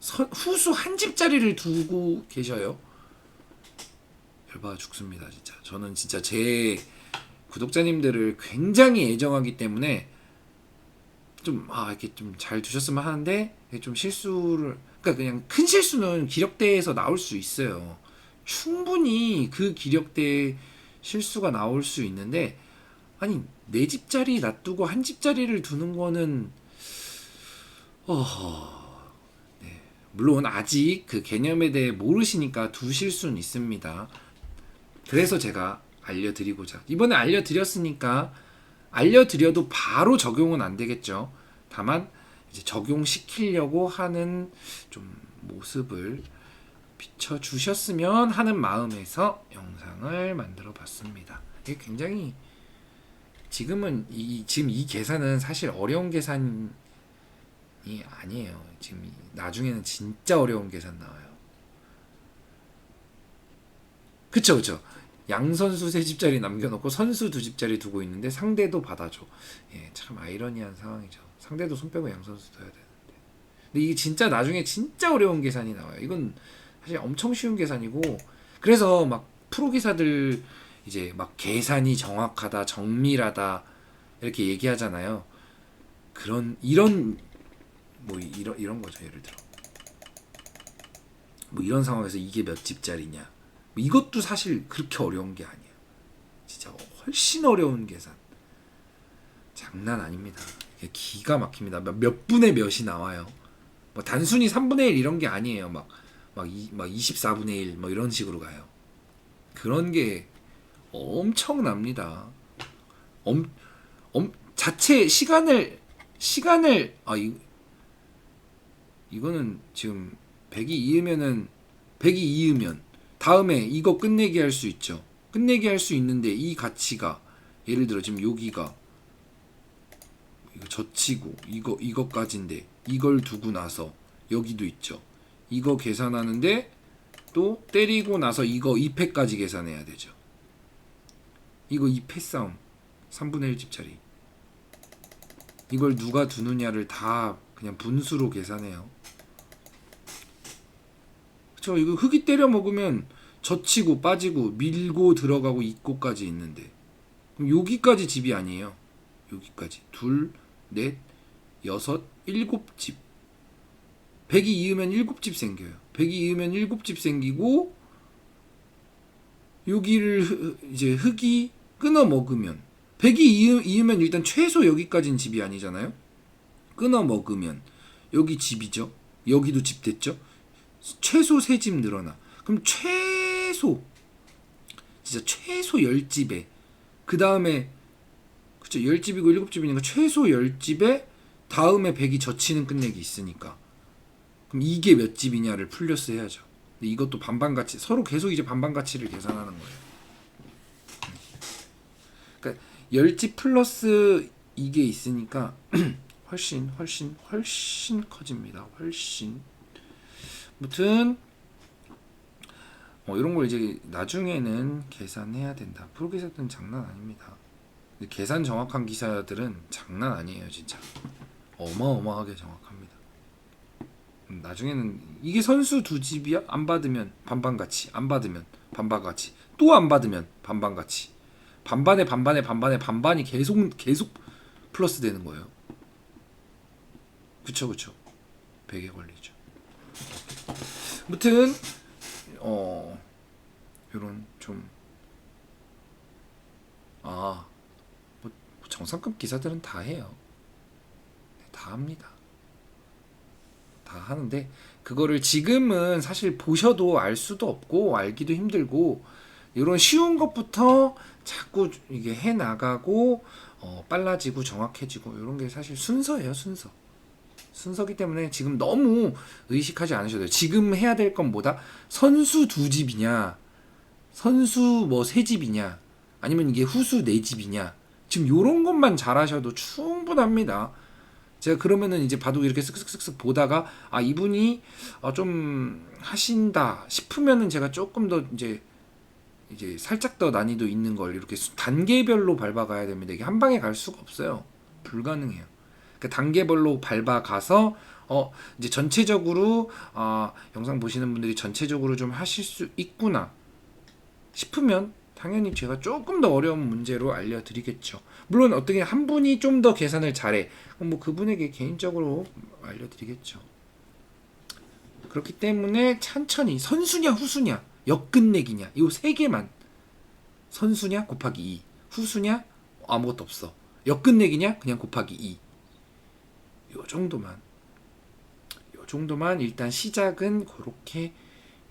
후수 한 집자리를 두고 계셔요. 열받아 죽습니다 진짜. 저는 진짜 제 구독자님들을 굉장히 애정하기 때문에 좀 이렇게 좀 잘 두셨으면 하는데 좀 실수를, 그러니까 그냥 큰 실수는 기력대에서 나올 수 있어요. 충분히 그 기력대에 실수가 나올 수 있는데, 아니 네 집자리 놔두고 한 집자리를 두는 거는 물론 아직 그 개념에 대해 모르시니까 두실 수는 있습니다. 그래서 제가 알려드리고자, 이번에 알려드렸으니까, 알려드려도 바로 적용은 안 되겠죠. 다만 이제 적용시키려고 하는 좀 모습을 비춰주셨으면 하는 마음에서 영상을 만들어 봤습니다. 이게 굉장히 지금 이 계산은 사실 어려운 계산이 아니에요. 지금 나중에는 진짜 어려운 계산 나와요. 그쵸. 양선수 세 집자리 남겨놓고 선수 두 집자리 두고 있는데 상대도 받아줘. 예, 참 아이러니한 상황이죠. 상대도 손 빼고 양선수 둬야 되는데. 근데 이게 진짜 나중에 진짜 어려운 계산이 나와요. 이건 사실 엄청 쉬운 계산이고, 그래서 막 프로 기사들 이제 막 계산이 정확하다, 정밀하다 이렇게 얘기하잖아요. 이런 거죠. 예를 들어 뭐 이런 상황에서 이게 몇 집자리냐, 이것도 사실 그렇게 어려운 게 아니에요. 진짜 훨씬 어려운 계산. 장난 아닙니다. 이게 기가 막힙니다. 몇 분의 몇이 나와요. 뭐 단순히 3분의 1 이런 게 아니에요. 막 24분의 1 뭐 이런 식으로 가요. 그런 게 엄청납니다. 자체 시간을 이거는 지금 100이 이으면 다음에 이거 끝내기 할 수 있죠. 끝내기 할 수 있는데 이 가치가, 예를 들어 지금 여기가 이거 젖히고 이거까지인데 이걸 두고 나서 여기도 있죠. 이거 계산하는데 또 때리고 나서 이거 2패까지 계산해야 되죠. 이거 2패 싸움 3분의 1 집짜리. 이걸 누가 두느냐를 다 그냥 분수로 계산해요. 그쵸? 이거 흙이 때려 먹으면 젖히고 빠지고 밀고 들어가고 입고까지 있는데, 그럼 여기까지 집이 아니에요. 여기까지 둘, 넷, 여섯, 7집. 100이 이으면 7집 생겨요. 100이 이으면 7집 생기고, 여기를 이제 흙이 끊어 먹으면, 100이 이으면 일단 최소 여기까지는 집이 아니잖아요. 끊어 먹으면 여기 집이죠. 여기도 집 됐죠. 최소 3집 늘어나. 그럼 진짜 최소 10집에, 그 다음에 그쵸, 10집이고 7집이니까 최소 10집에 다음에 100이 젖히는 끝내기 있으니까, 그럼 이게 몇 집이냐를 플러스 해야죠. 근데 이것도 반반가치, 서로 계속 이제 반반가치를 계산하는 거예요. 그러니까 10집 플러스 이게 있으니까 훨씬 커집니다. 훨씬. 아무튼 이런 걸 이제 나중에는 계산해야 된다. 프로 기사들은 장난 아닙니다. 근데 계산 정확한 기사들은 장난 아니에요. 진짜 어마어마하게 정확합니다. 나중에는 이게 선수 두 집이야? 안 받으면 반반가치, 안 받으면 반반가치, 또 안 받으면 반반가치, 반반이 계속 플러스 되는 거예요. 그쵸. 100에 걸리죠. 아무튼 요런 좀 뭐 정상급 기사들은 다 해요. 다 합니다. 다 하는데 그거를 지금은 사실 보셔도 알 수도 없고 알기도 힘들고, 이런 쉬운 것부터 자꾸 이게 해 나가고 빨라지고 정확해지고, 이런 게 사실 순서예요. 순서기 때문에 지금 너무 의식하지 않으셔도 돼요. 지금 해야 될 건 뭐다? 선수 두 집이냐, 선수 뭐 세 집이냐, 아니면 이게 후수 네 집이냐, 지금 요런 것만 잘하셔도 충분합니다. 제가 그러면은 이제 바둑 이렇게 쓱쓱쓱쓱 보다가 이분이 좀 하신다 싶으면은 제가 조금 더 이제 이제 살짝 더 난이도 있는 걸 이렇게 단계별로 밟아가야 됩니다. 이게 한 방에 갈 수가 없어요. 불가능해요. 그 단계별로 밟아가서 이제 전체적으로 영상 보시는 분들이 전체적으로 좀 하실 수 있구나 싶으면 당연히 제가 조금 더 어려운 문제로 알려드리겠죠. 물론 어떻게 한 분이 좀 더 계산을 잘해. 그럼 뭐 그분에게 개인적으로 알려드리겠죠. 그렇기 때문에 천천히 선수냐 후수냐 역끝내기냐 이 세 개만 선수냐 곱하기 2 후수냐 아무것도 없어 역끝내기냐 그냥 곱하기 2 요 정도만 일단 시작은 그렇게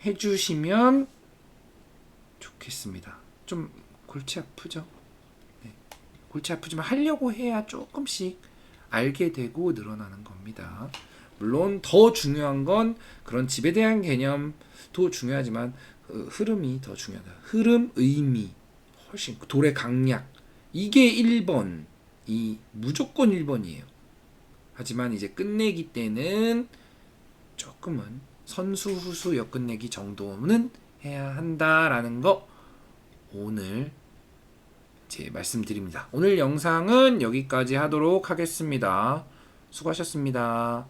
해주시면 좋겠습니다. 좀 골치 아프죠? 네. 골치 아프지만 하려고 해야 조금씩 알게 되고 늘어나는 겁니다. 물론 더 중요한 건 그런 집에 대한 개념도 중요하지만 흐름이 더 중요하다. 흐름, 의미, 훨씬 돌의 강약 이게 1번, 이 무조건 1번이에요. 하지만 이제 끝내기 때는 조금은 선수, 후수, 역끝내기 정도는 해야 한다라는 거 오늘 이제 말씀드립니다. 오늘 영상은 여기까지 하도록 하겠습니다. 수고하셨습니다.